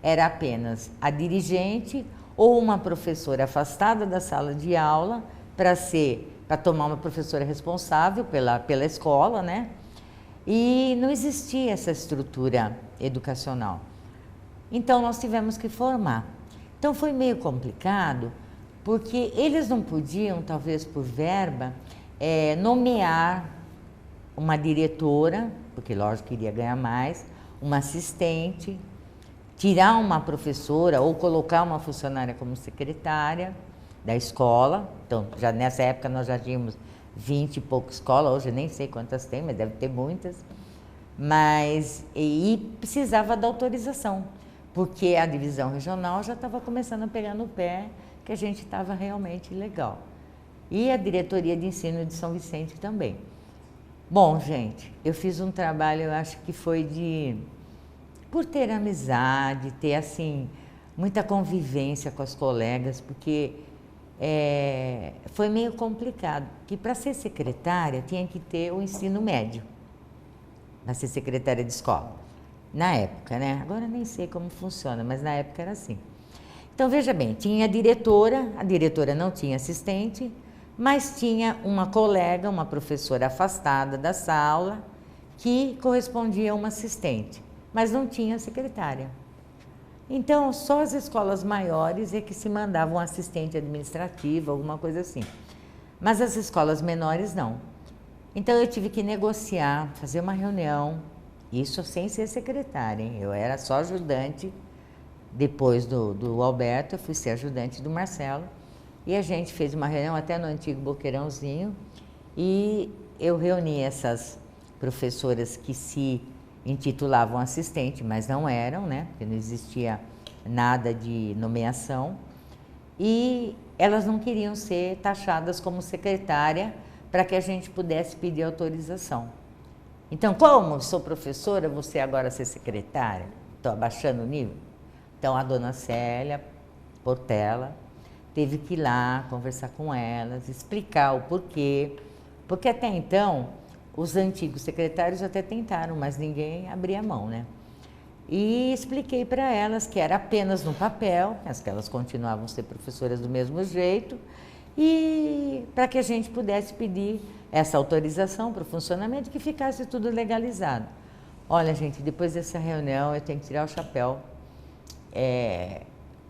Era apenas a dirigente ou uma professora afastada da sala de aula para tomar uma professora responsável pela escola, né? E não existia essa estrutura educacional. Então, nós tivemos que formar. Então, foi meio complicado, porque eles não podiam, talvez por verba, nomear uma diretora, porque lógico que iria ganhar mais, uma assistente, tirar uma professora ou colocar uma funcionária como secretária da escola. Então, já nessa época nós já tínhamos 20 e poucas escolas, hoje eu nem sei quantas tem, mas deve ter muitas. Mas, e precisava da autorização, porque a divisão regional já estava começando a pegar no pé que a gente estava realmente legal. E a diretoria de ensino de São Vicente também. Bom, gente, eu fiz um trabalho, eu acho que foi por ter amizade, ter, assim, muita convivência com as colegas, porque foi meio complicado, que para ser secretária tinha que ter o ensino médio, para ser secretária de escola, na época, né? Agora nem sei como funciona, mas na época era assim. Então, veja bem, tinha a diretora não tinha assistente, mas tinha uma colega, uma professora afastada da sala, que correspondia a uma assistente, mas não tinha secretária. Então, só as escolas maiores é que se mandavam assistente administrativa, alguma coisa assim. Mas as escolas menores, não. Então, eu tive que negociar, fazer uma reunião, isso sem ser secretária, hein? Eu era só ajudante. Depois do Alberto, eu fui ser ajudante do Marcelo. E a gente fez uma reunião até no antigo Boqueirãozinho. E eu reuni essas professoras que se intitulavam assistente, mas não eram, né? Porque não existia nada de nomeação. E elas não queriam ser taxadas como secretária para que a gente pudesse pedir autorização. Então, como sou professora, você agora ser secretária? Estou abaixando o nível? Então, a dona Célia Portela teve que ir lá conversar com elas, explicar o porquê, porque até então os antigos secretários até tentaram, mas ninguém abria a mão, né? E expliquei para elas que era apenas no papel, mas que elas continuavam a ser professoras do mesmo jeito, e para que a gente pudesse pedir essa autorização para o funcionamento, que ficasse tudo legalizado. Olha, gente, depois dessa reunião eu tenho que tirar o chapéu.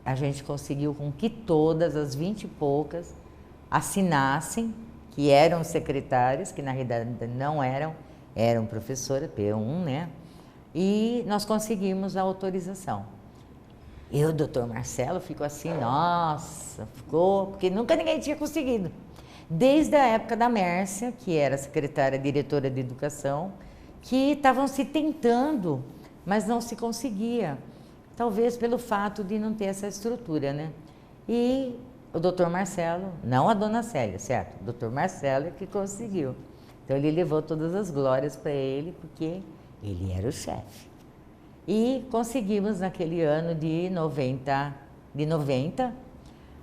A gente conseguiu com que todas as 20 e poucas assinassem, que eram secretárias, que na realidade não eram professoras, P1, né? E nós conseguimos a autorização. Eu, o doutor Marcelo, ficou assim, nossa, ficou, porque nunca ninguém tinha conseguido. Desde a época da Mércia, que era secretária diretora de educação, que estavam se tentando, mas não se conseguia. Talvez pelo fato de não ter essa estrutura, né? E o doutor Marcelo, não a dona Célia, certo? O doutor Marcelo é que conseguiu. Então, ele levou todas as glórias para ele, porque ele era o chefe. E conseguimos, naquele ano de 90,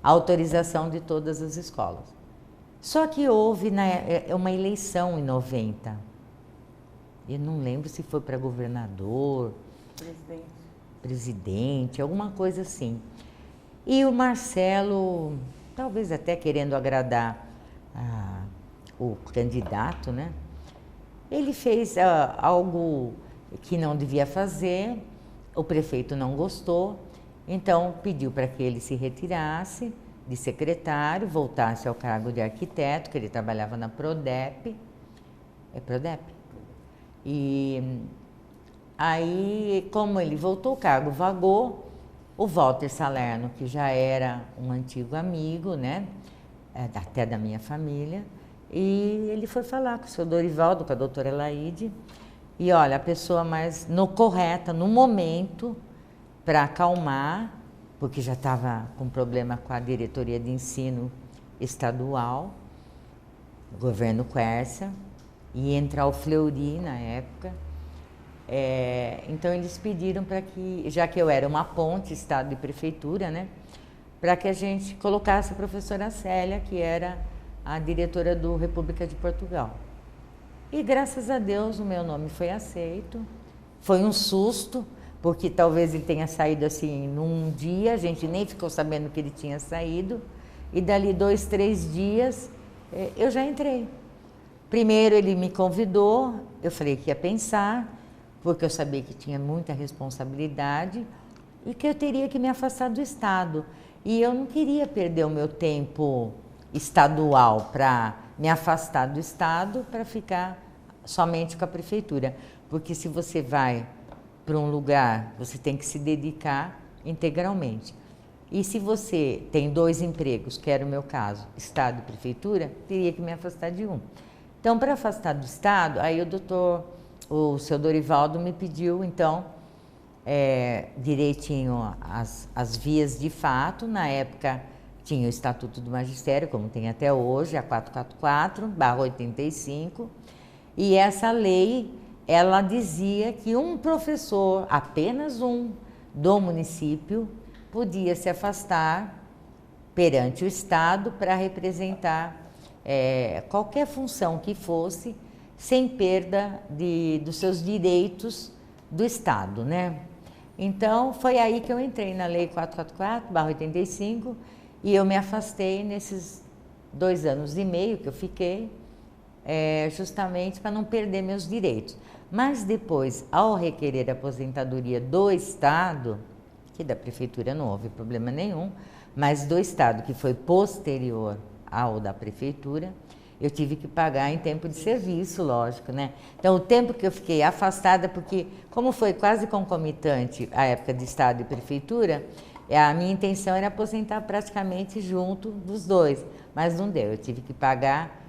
a autorização de todas as escolas. Só que houve uma eleição em 90. Eu não lembro se foi para governador, presidente, alguma coisa assim. E o Marcelo, talvez até querendo agradar o candidato, né? Ele fez algo que não devia fazer, o prefeito não gostou, então pediu para que ele se retirasse de secretário, voltasse ao cargo de arquiteto, que ele trabalhava na Prodep. É Prodep? E aí, como ele voltou, o cargo vagou, o Walter Salerno, que já era um antigo amigo, né, até da minha família, e ele foi falar com o seu Dorivaldo, com a doutora Elaide, E olha, a pessoa mais correta, no momento, para acalmar, porque já estava com problema com a diretoria de ensino estadual, o governo Quércia, e entrar o Fleury na época. Então eles pediram para que, já que eu era uma ponte, estado e prefeitura, né, para que a gente colocasse a professora Célia, que era a diretora do República de Portugal. E graças a Deus o meu nome foi aceito. Foi um susto, porque talvez ele tenha saído assim num dia, a gente nem ficou sabendo que ele tinha saído. E dali 2, 3 dias eu já entrei. Primeiro ele me convidou, eu falei que ia pensar, porque eu sabia que tinha muita responsabilidade e que eu teria que me afastar do Estado. E eu não queria perder o meu tempo estadual para me afastar do Estado para ficar somente com a prefeitura. Porque se você vai para um lugar, você tem que se dedicar integralmente. E se você tem 2 empregos, que era o meu caso, Estado e prefeitura, teria que me afastar de um. Então, para afastar do Estado, aí o seu Dorivaldo me pediu, então, direitinho as vias de fato. Na época tinha o Estatuto do Magistério, como tem até hoje, a 444/85, e essa lei, ela dizia que um professor, apenas um, do município, podia se afastar perante o Estado para representar qualquer função que fosse, sem perda dos seus direitos do Estado, né? Então, foi aí que eu entrei na Lei 444/85 e eu me afastei nesses 2 anos e meio que eu fiquei, justamente para não perder meus direitos. Mas depois, ao requerer a aposentadoria do Estado, que da Prefeitura não houve problema nenhum, mas do Estado, que foi posterior ao da Prefeitura, eu tive que pagar em tempo de serviço, lógico, né? Então, o tempo que eu fiquei afastada, porque como foi quase concomitante a época de Estado e Prefeitura, a minha intenção era aposentar praticamente junto dos dois, mas não deu, eu tive que pagar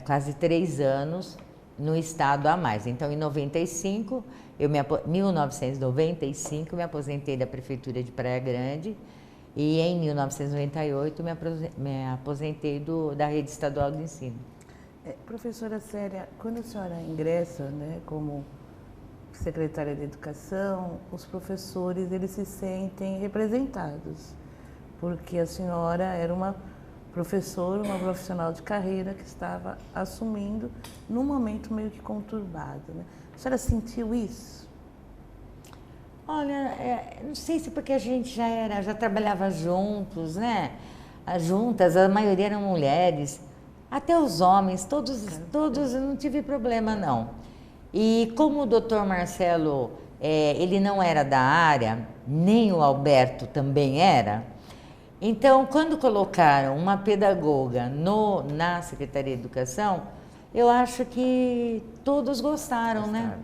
quase 3 anos no Estado a mais. Então, em 1995, me aposentei da Prefeitura de Praia Grande e em 1998 me aposentei da Rede Estadual de Ensino. Professora Célia, quando a senhora ingressa, né, como secretária de Educação, os professores eles se sentem representados, porque a senhora era uma professora, uma profissional de carreira que estava assumindo num momento meio que conturbado, né? A senhora sentiu isso? Olha, não sei se porque a gente já trabalhava juntos, né? Juntas, a maioria eram mulheres, até os homens, todos eu não tive problema não. E como o doutor Marcelo, ele não era da área, nem o Alberto também era, então quando colocaram uma pedagoga na Secretaria de Educação, eu acho que todos gostaram, né?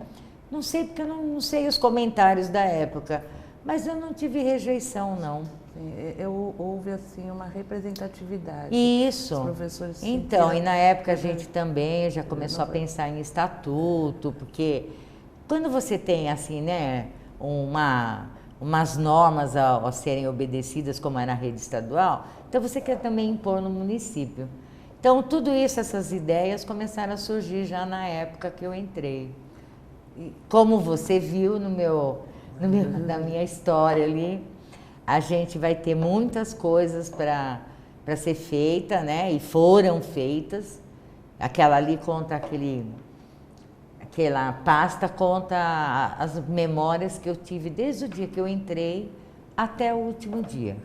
Não sei, porque eu não sei os comentários da época, mas eu não tive rejeição, não. Houve, assim, uma representatividade. Isso. Os professores então, e na época a gente também já começou a pensar em estatuto, porque quando você tem, assim, né, umas normas a serem obedecidas, como era a rede estadual, então você quer também impor no município. Então, tudo isso, essas ideias começaram a surgir já na época que eu entrei. Como você viu na minha história ali, a gente vai ter muitas coisas para ser feita, né? E foram feitas. Aquela ali conta aquela pasta conta as memórias que eu tive desde o dia que eu entrei até o último dia.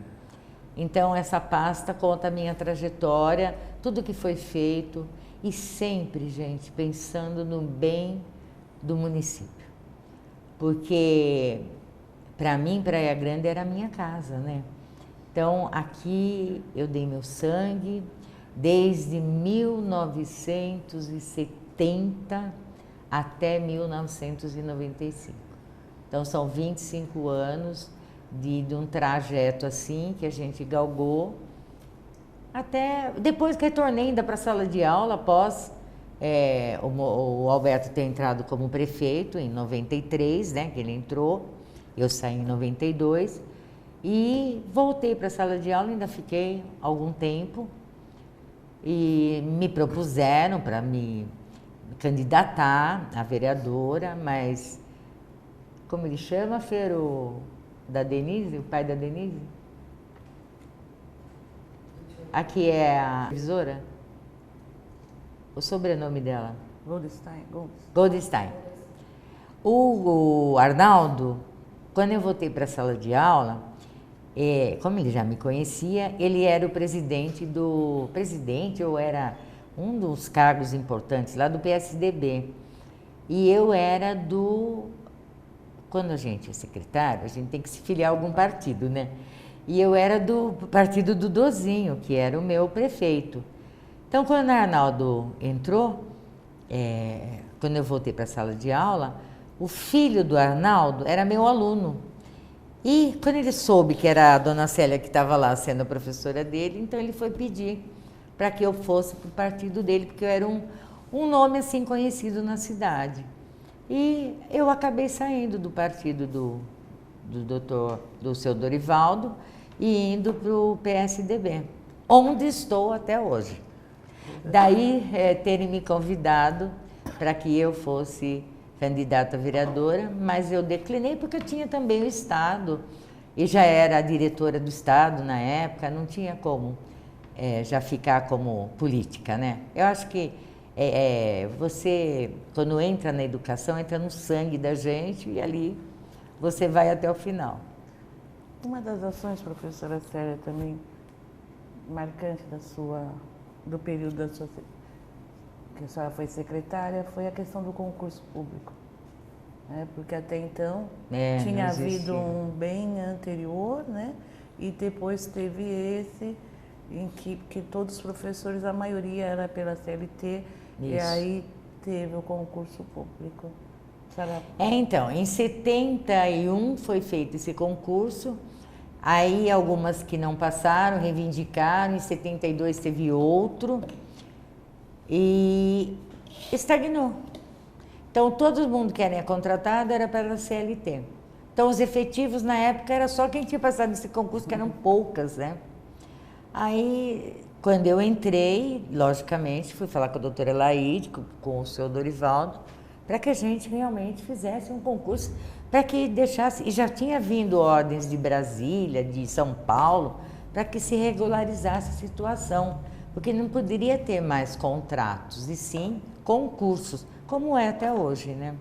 Então, essa pasta conta a minha trajetória, tudo que foi feito e sempre, gente, pensando no bem do município, porque para mim Praia Grande era a minha casa, né? Então aqui eu dei meu sangue desde 1970 até 1995. Então são 25 anos de um trajeto assim que a gente galgou, até depois que retornei ainda para a sala de aula após o Alberto ter entrado como prefeito em 93, né, que ele entrou, eu saí em 92, e voltei para a sala de aula, ainda fiquei algum tempo, e me propuseram para me candidatar a vereadora, mas, como ele chama, Fer, da Denise, o pai da Denise? Aqui é a revisora? O sobrenome dela? Goldstein. O Arnaldo, quando eu voltei para a sala de aula, como ele já me conhecia, ele era o presidente ou era um dos cargos importantes lá do PSDB. E eu era quando a gente é secretário, a gente tem que se filiar a algum partido, né? E eu era do partido do Dozinho, que era o meu prefeito. Então, quando o Arnaldo entrou, quando eu voltei para a sala de aula, o filho do Arnaldo era meu aluno. E quando ele soube que era a dona Célia que estava lá sendo a professora dele, então ele foi pedir para que eu fosse para o partido dele, porque eu era um nome assim conhecido na cidade. E eu acabei saindo do partido do seu Dorivaldo e indo para o PSDB, onde estou até hoje. Daí terem me convidado para que eu fosse candidata a vereadora, mas eu declinei porque eu tinha também o Estado, e já era a diretora do Estado na época, não tinha como já ficar como política, né? Eu acho que você, quando entra na educação, entra no sangue da gente e ali você vai até o final. Uma das ações, professora Célia, também marcante do período que a senhora foi secretária, foi a questão do concurso público. Porque até então tinha havido um bem anterior, né? E depois teve esse, em que todos os professores, a maioria era pela CLT, e aí teve o concurso público. Então, em 71 foi feito esse concurso, aí algumas que não passaram, reivindicaram, em 72 teve outro, e estagnou. Então, todo mundo que era contratado era pela CLT. Então, os efetivos na época era só quem tinha passado nesse concurso, que eram poucas, né? Aí, quando eu entrei, logicamente, fui falar com a doutora Laide, com o seu Dorivaldo, para que a gente realmente fizesse um concurso, para que deixasse, e já tinha vindo ordens de Brasília, de São Paulo, para que se regularizasse a situação, porque não poderia ter mais contratos, e sim concursos, como é até hoje, né?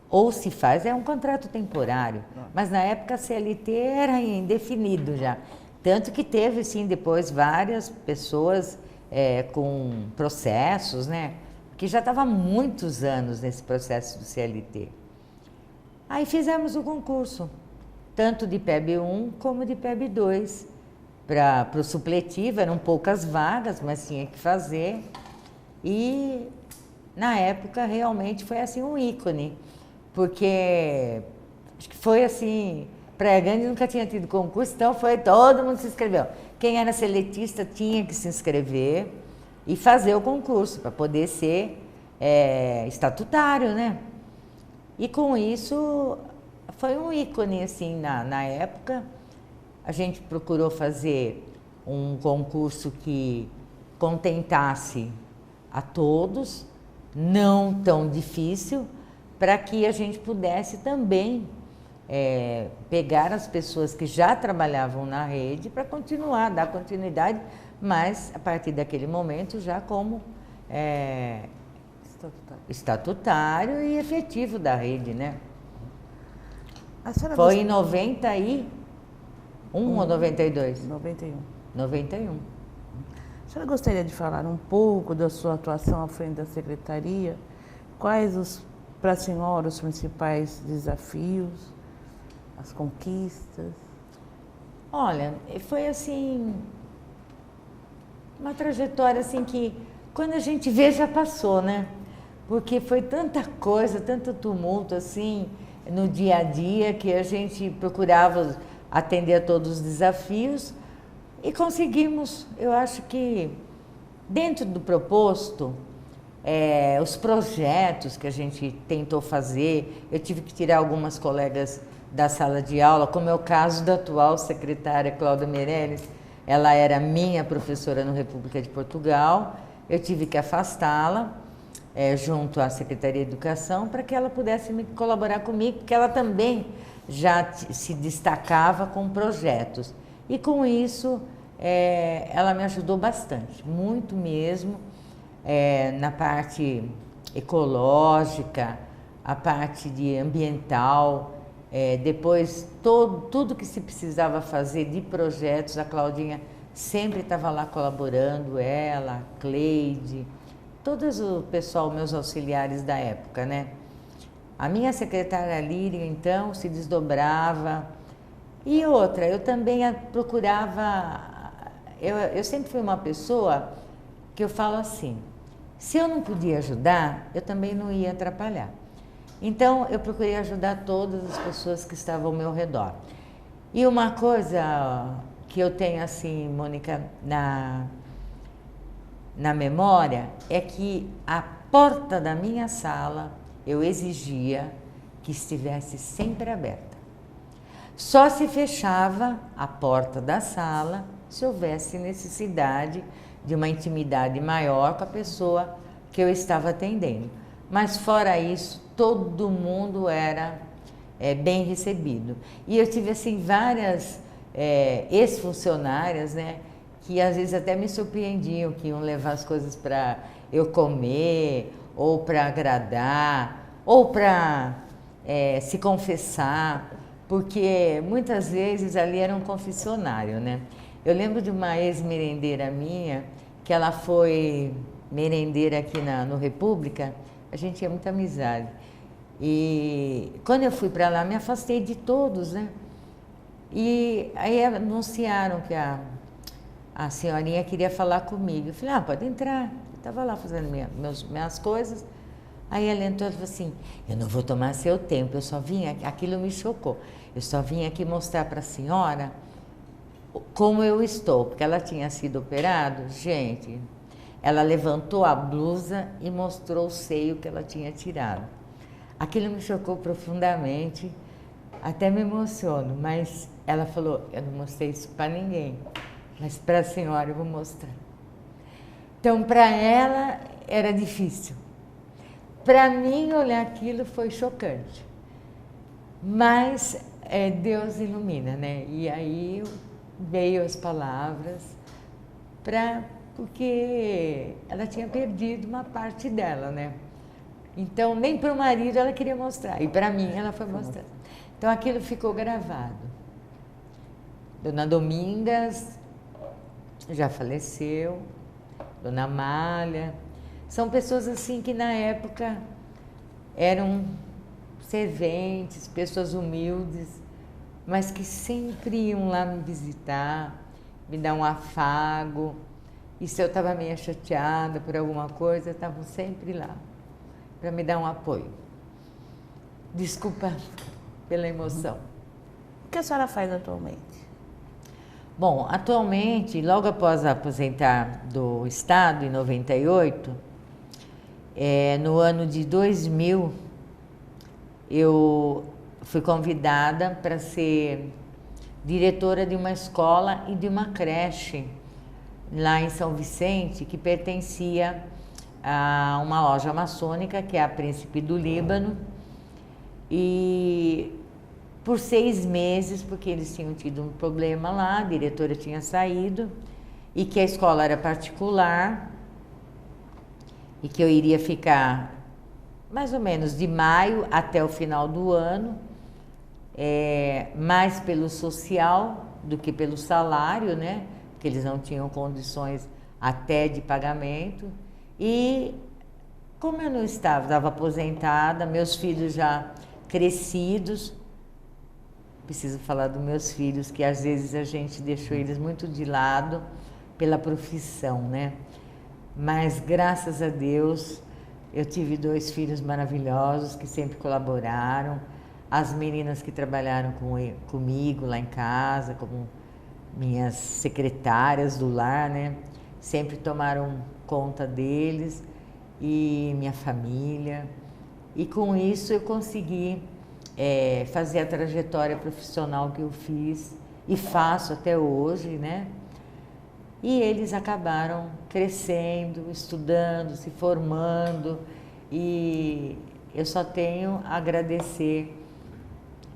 Ou se faz, é um contrato temporário, mas na época a CLT era indefinido já. Tanto que teve, sim, depois várias pessoas com processos, né? Que já estava há muitos anos nesse processo do CLT. Aí fizemos o concurso, tanto de PEB 1 como de PEB 2. Para o supletivo, eram poucas vagas, mas tinha que fazer. E, na época, realmente foi assim um ícone, porque acho que foi assim... Praia Grande nunca tinha tido concurso, então todo mundo se inscreveu. Quem era seletista tinha que se inscrever e fazer o concurso para poder ser estatutário, né? E com isso foi um ícone assim na época. A gente procurou fazer um concurso que contentasse a todos, não tão difícil, para que a gente pudesse também pegar as pessoas que já trabalhavam na rede para continuar, dar continuidade, mas a partir daquele momento já como estatutário e efetivo da rede, né? Foi em 91 ou 92? 91. 91. A senhora gostaria de falar um pouco da sua atuação à frente da secretaria? Quais para a senhora os principais desafios? As conquistas? Olha, foi assim, uma trajetória assim que quando a gente vê já passou, né? Porque foi tanta coisa, tanto tumulto assim no dia a dia que a gente procurava atender a todos os desafios e conseguimos. Eu acho que dentro do proposto, os projetos que a gente tentou fazer. Eu tive que tirar algumas colegas da sala de aula, como é o caso da atual secretária Cláudia Meirelles. Ela era minha professora no República de Portugal, eu tive que afastá-la junto à Secretaria de Educação para que ela pudesse colaborar comigo, porque ela também já se destacava com projetos. E com isso, ela me ajudou bastante, muito mesmo, na parte ecológica, a parte de ambiental, depois tudo que se precisava fazer de projetos, a Claudinha sempre estava lá colaborando, ela, a Cleide, todo o pessoal, meus auxiliares da época, né? A minha secretária Líria, então, se desdobrava. E outra, eu também procurava... Eu sempre fui uma pessoa que eu falo assim, se eu não podia ajudar, eu também não ia atrapalhar. Então, eu procurei ajudar todas as pessoas que estavam ao meu redor. E uma coisa que eu tenho, assim, Mônica, na memória, é que a porta da minha sala eu exigia que estivesse sempre aberta. Só se fechava a porta da sala se houvesse necessidade de uma intimidade maior com a pessoa que eu estava atendendo. Mas fora isso, todo mundo era bem recebido. E eu tive assim várias ex-funcionárias, né, que às vezes até me surpreendiam, que iam levar as coisas para eu comer, ou para agradar, ou para se confessar, porque muitas vezes ali era um confessionário, né? Eu lembro de uma ex-merendeira minha, que ela foi merendeira aqui no República, a gente tinha muita amizade. E quando eu fui para lá, me afastei de todos, né? E aí anunciaram que a senhorinha queria falar comigo. Eu falei, pode entrar. Eu estava lá fazendo minhas coisas. Aí ela entrou e falou assim, eu não vou tomar seu tempo, eu só vim aqui, aquilo me chocou. Eu só vim aqui mostrar para a senhora como eu estou, porque ela tinha sido operada. Gente, ela levantou a blusa e mostrou o seio que ela tinha tirado. Aquilo me chocou profundamente, até me emociono, mas ela falou, eu não mostrei isso para ninguém, mas para a senhora eu vou mostrar. Então, para ela era difícil. Para mim, olhar aquilo foi chocante. Mas Deus ilumina, né? E aí veio as palavras, porque ela tinha perdido uma parte dela, né? Então, nem para o marido ela queria mostrar, e para mim ela foi mostrar. Então, aquilo ficou gravado. Dona Domingas já faleceu, Dona Amália, são pessoas assim que na época eram serventes, pessoas humildes, mas que sempre iam lá me visitar, me dar um afago, e se eu estava meio chateada por alguma coisa, estavam sempre lá para me dar um apoio. Desculpa pela emoção. O que a senhora faz atualmente? Bom, atualmente, logo após aposentar do Estado, em 98, no ano de 2000, eu fui convidada para ser diretora de uma escola e de uma creche lá em São Vicente, que pertencia a uma loja maçônica, que é a Príncipe do Líbano, e por 6 meses, porque eles tinham tido um problema lá, a diretora tinha saído, e que a escola era particular, e que eu iria ficar mais ou menos de maio até o final do ano, mais pelo social do que pelo salário, né? Porque eles não tinham condições até de pagamento. E como eu não estava aposentada, meus filhos já crescidos, preciso falar dos meus filhos, que às vezes a gente deixou eles muito de lado pela profissão, né? Mas graças a Deus eu tive 2 filhos maravilhosos que sempre colaboraram, as meninas que trabalharam comigo lá em casa, como minhas secretárias do lar, né? Sempre tomaram conta deles e minha família. E com isso eu consegui fazer a trajetória profissional que eu fiz e faço até hoje, né? E eles acabaram crescendo, estudando, se formando, e eu só tenho a agradecer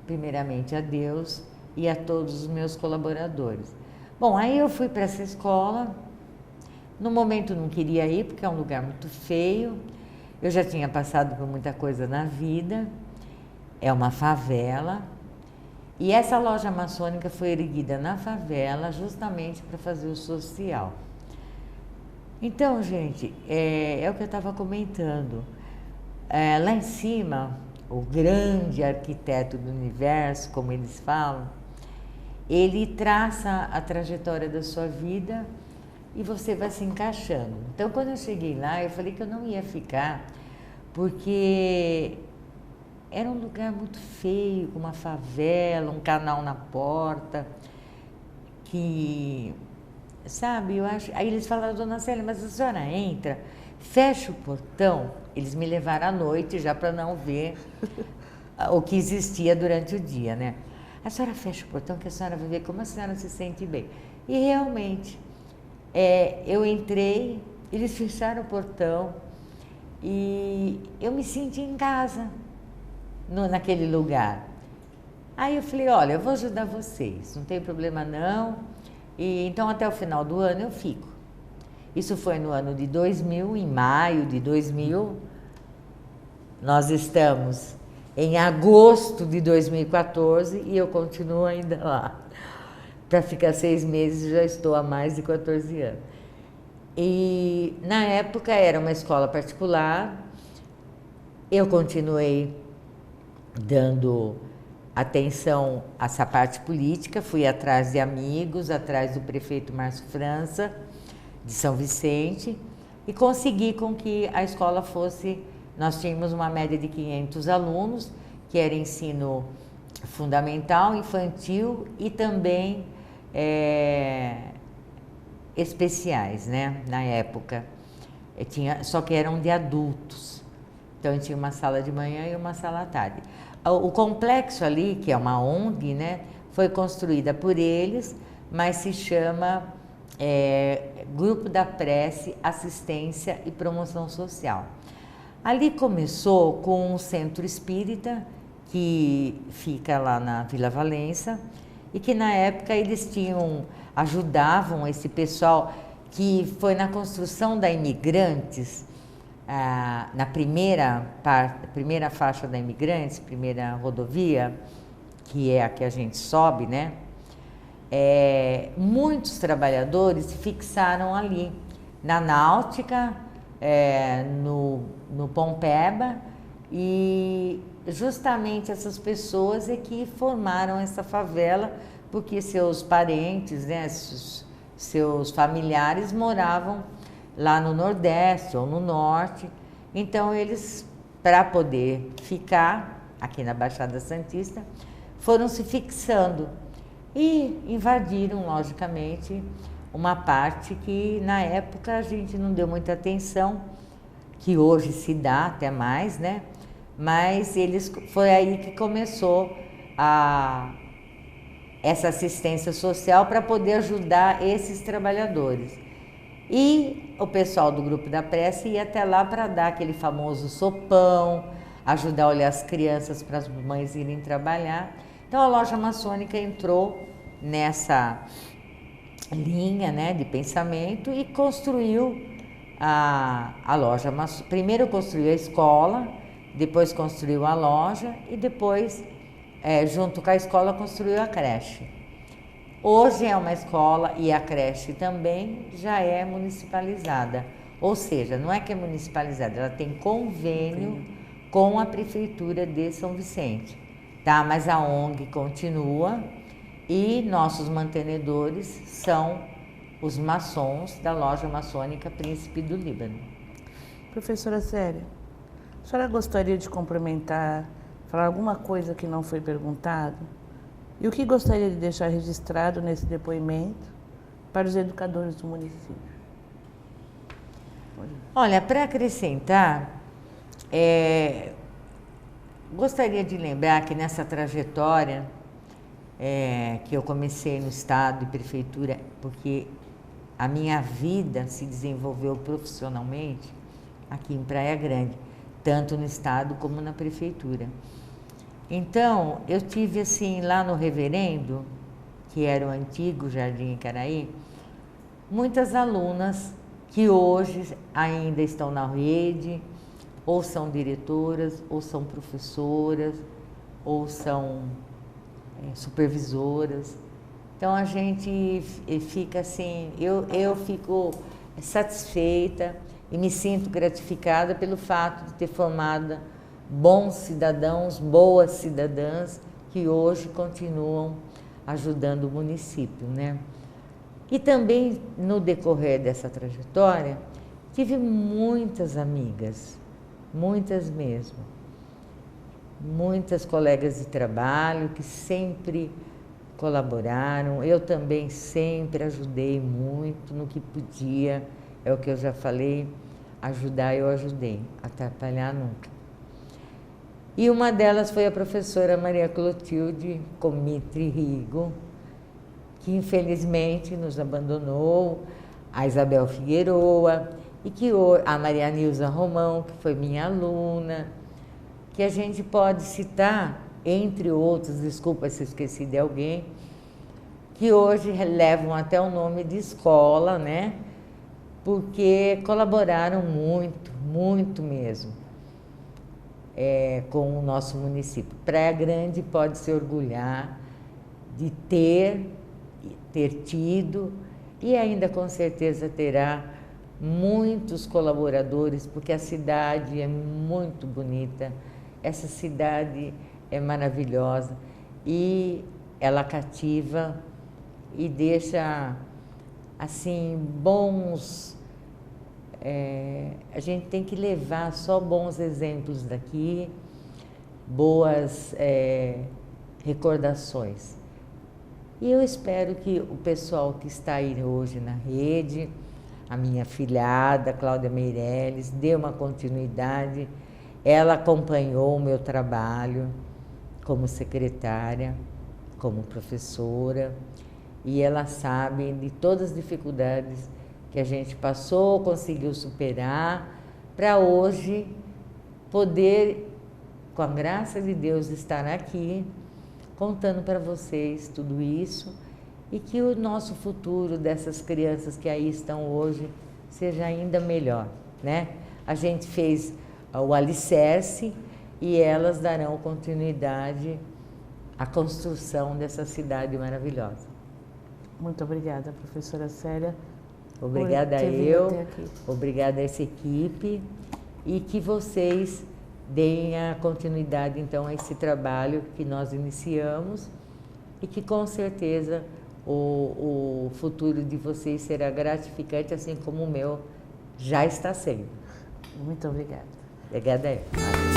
primeiramente a Deus e a todos os meus colaboradores. Bom, aí eu fui para essa escola, no momento não queria ir porque é um lugar muito feio, eu já tinha passado por muita coisa na vida, é uma favela, e essa loja maçônica foi erguida na favela justamente para fazer o social. Então, gente, é o que eu estava comentando. Lá em cima, o grande arquiteto do universo, como eles falam, ele traça a trajetória da sua vida e você vai se encaixando. Então, quando eu cheguei lá, eu falei que eu não ia ficar, porque era um lugar muito feio, com uma favela, um canal na porta, que, sabe, eu acho... Aí eles falaram, dona Célia, mas a senhora entra, fecha o portão. Eles me levaram à noite já para não ver o que existia durante o dia, né? A senhora fecha o portão que a senhora vai ver como a senhora se sente bem. E realmente, eu entrei, eles fecharam o portão e eu me senti em casa. Naquele lugar. Aí eu falei, olha, eu vou ajudar vocês, não tem problema não, e então até o final do ano eu fico. Isso foi no ano de 2000, em maio de 2000, nós estamos em agosto de 2014 e eu continuo ainda lá. Para ficar 6 meses, já estou há mais de 14 anos. E na época era uma escola particular, eu continuei dando atenção a essa parte política, fui atrás de amigos, atrás do prefeito Márcio França, de São Vicente, e consegui com que a escola fosse, nós tínhamos uma média de 500 alunos, que era ensino fundamental, infantil e também especiais, né, na época. Só que eram de adultos. Então, tinha uma sala de manhã e uma sala à tarde. O complexo ali, que é uma ONG, né, foi construída por eles, mas se chama Grupo da Prece, Assistência e Promoção Social. Ali começou com um centro espírita, que fica lá na Vila Valença, e que na época eles ajudavam esse pessoal, que foi na construção da Imigrantes, na primeira faixa da Imigrantes, primeira rodovia, que é a que a gente sobe, né? Muitos trabalhadores se fixaram ali, na Náutica, no Pompeba, e justamente essas pessoas é que formaram essa favela, porque seus parentes, né, seus familiares moravam lá no Nordeste ou no Norte. Então eles, para poder ficar aqui na Baixada Santista, foram se fixando e invadiram, logicamente, uma parte que na época a gente não deu muita atenção, que hoje se dá até mais, né? Mas foi aí que começou essa assistência social para poder ajudar esses trabalhadores. E o pessoal do Grupo da Prece ia até lá para dar aquele famoso sopão, ajudar a olhar as crianças para as mães irem trabalhar. Então a loja maçônica entrou nessa linha, né, de pensamento e construiu a loja maçônica. Primeiro construiu a escola, depois construiu a loja e depois, junto com a escola, construiu a creche. Hoje é uma escola e a creche também já é municipalizada. Ou seja, não é que é municipalizada, ela tem convênio com a Prefeitura de São Vicente, tá? Mas a ONG continua e nossos mantenedores são os maçons da loja maçônica Príncipe do Líbano. Professora Célia, a senhora gostaria de complementar, falar alguma coisa que não foi perguntado? E o que gostaria de deixar registrado nesse depoimento para os educadores do município? Olha, para acrescentar, gostaria de lembrar que nessa trajetória que eu comecei no Estado e Prefeitura, porque a minha vida se desenvolveu profissionalmente aqui em Praia Grande, tanto no Estado como na Prefeitura. Então, eu tive assim, lá no Reverendo, que era o antigo Jardim Icaraí, muitas alunas que hoje ainda estão na rede, ou são diretoras, ou são professoras, ou são supervisoras. Então a gente fica assim, eu fico satisfeita e me sinto gratificada pelo fato de ter formado bons cidadãos, boas cidadãs que hoje continuam ajudando o município, né? E também no decorrer dessa trajetória tive muitas amigas, muitas mesmo, muitas colegas de trabalho que sempre colaboraram. Eu também sempre ajudei muito no que podia, é o que eu já falei, ajudar eu ajudei, atrapalhar nunca. E uma delas foi a professora Maria Clotilde Comitri Rigo, que infelizmente nos abandonou, a Isabel Figueroa, e que a Maria Nilza Romão, que foi minha aluna, que a gente pode citar, entre outros, desculpa se esqueci de alguém, que hoje levam até o nome de escola, né? Porque colaboraram muito, muito mesmo. Com o nosso município. Praia Grande pode se orgulhar de ter tido e ainda com certeza terá muitos colaboradores, porque a cidade é muito bonita, essa cidade é maravilhosa e ela cativa e deixa assim bons. A gente tem que levar só bons exemplos daqui, boas recordações. E eu espero que o pessoal que está aí hoje na rede, a minha filhada, Cláudia Meirelles, dê uma continuidade. Ela acompanhou o meu trabalho como secretária, como professora, e ela sabe de todas as dificuldades que a gente passou, conseguiu superar, para hoje poder, com a graça de Deus, estar aqui contando para vocês tudo isso e que o nosso futuro dessas crianças que aí estão hoje seja ainda melhor, né? A gente fez o alicerce e elas darão continuidade à construção dessa cidade maravilhosa. Muito obrigada, professora Célia. Obrigada obrigada a essa equipe e que vocês deem a continuidade então a esse trabalho que nós iniciamos e que com certeza o futuro de vocês será gratificante, assim como o meu já está sendo. Muito obrigada. Obrigada a eu.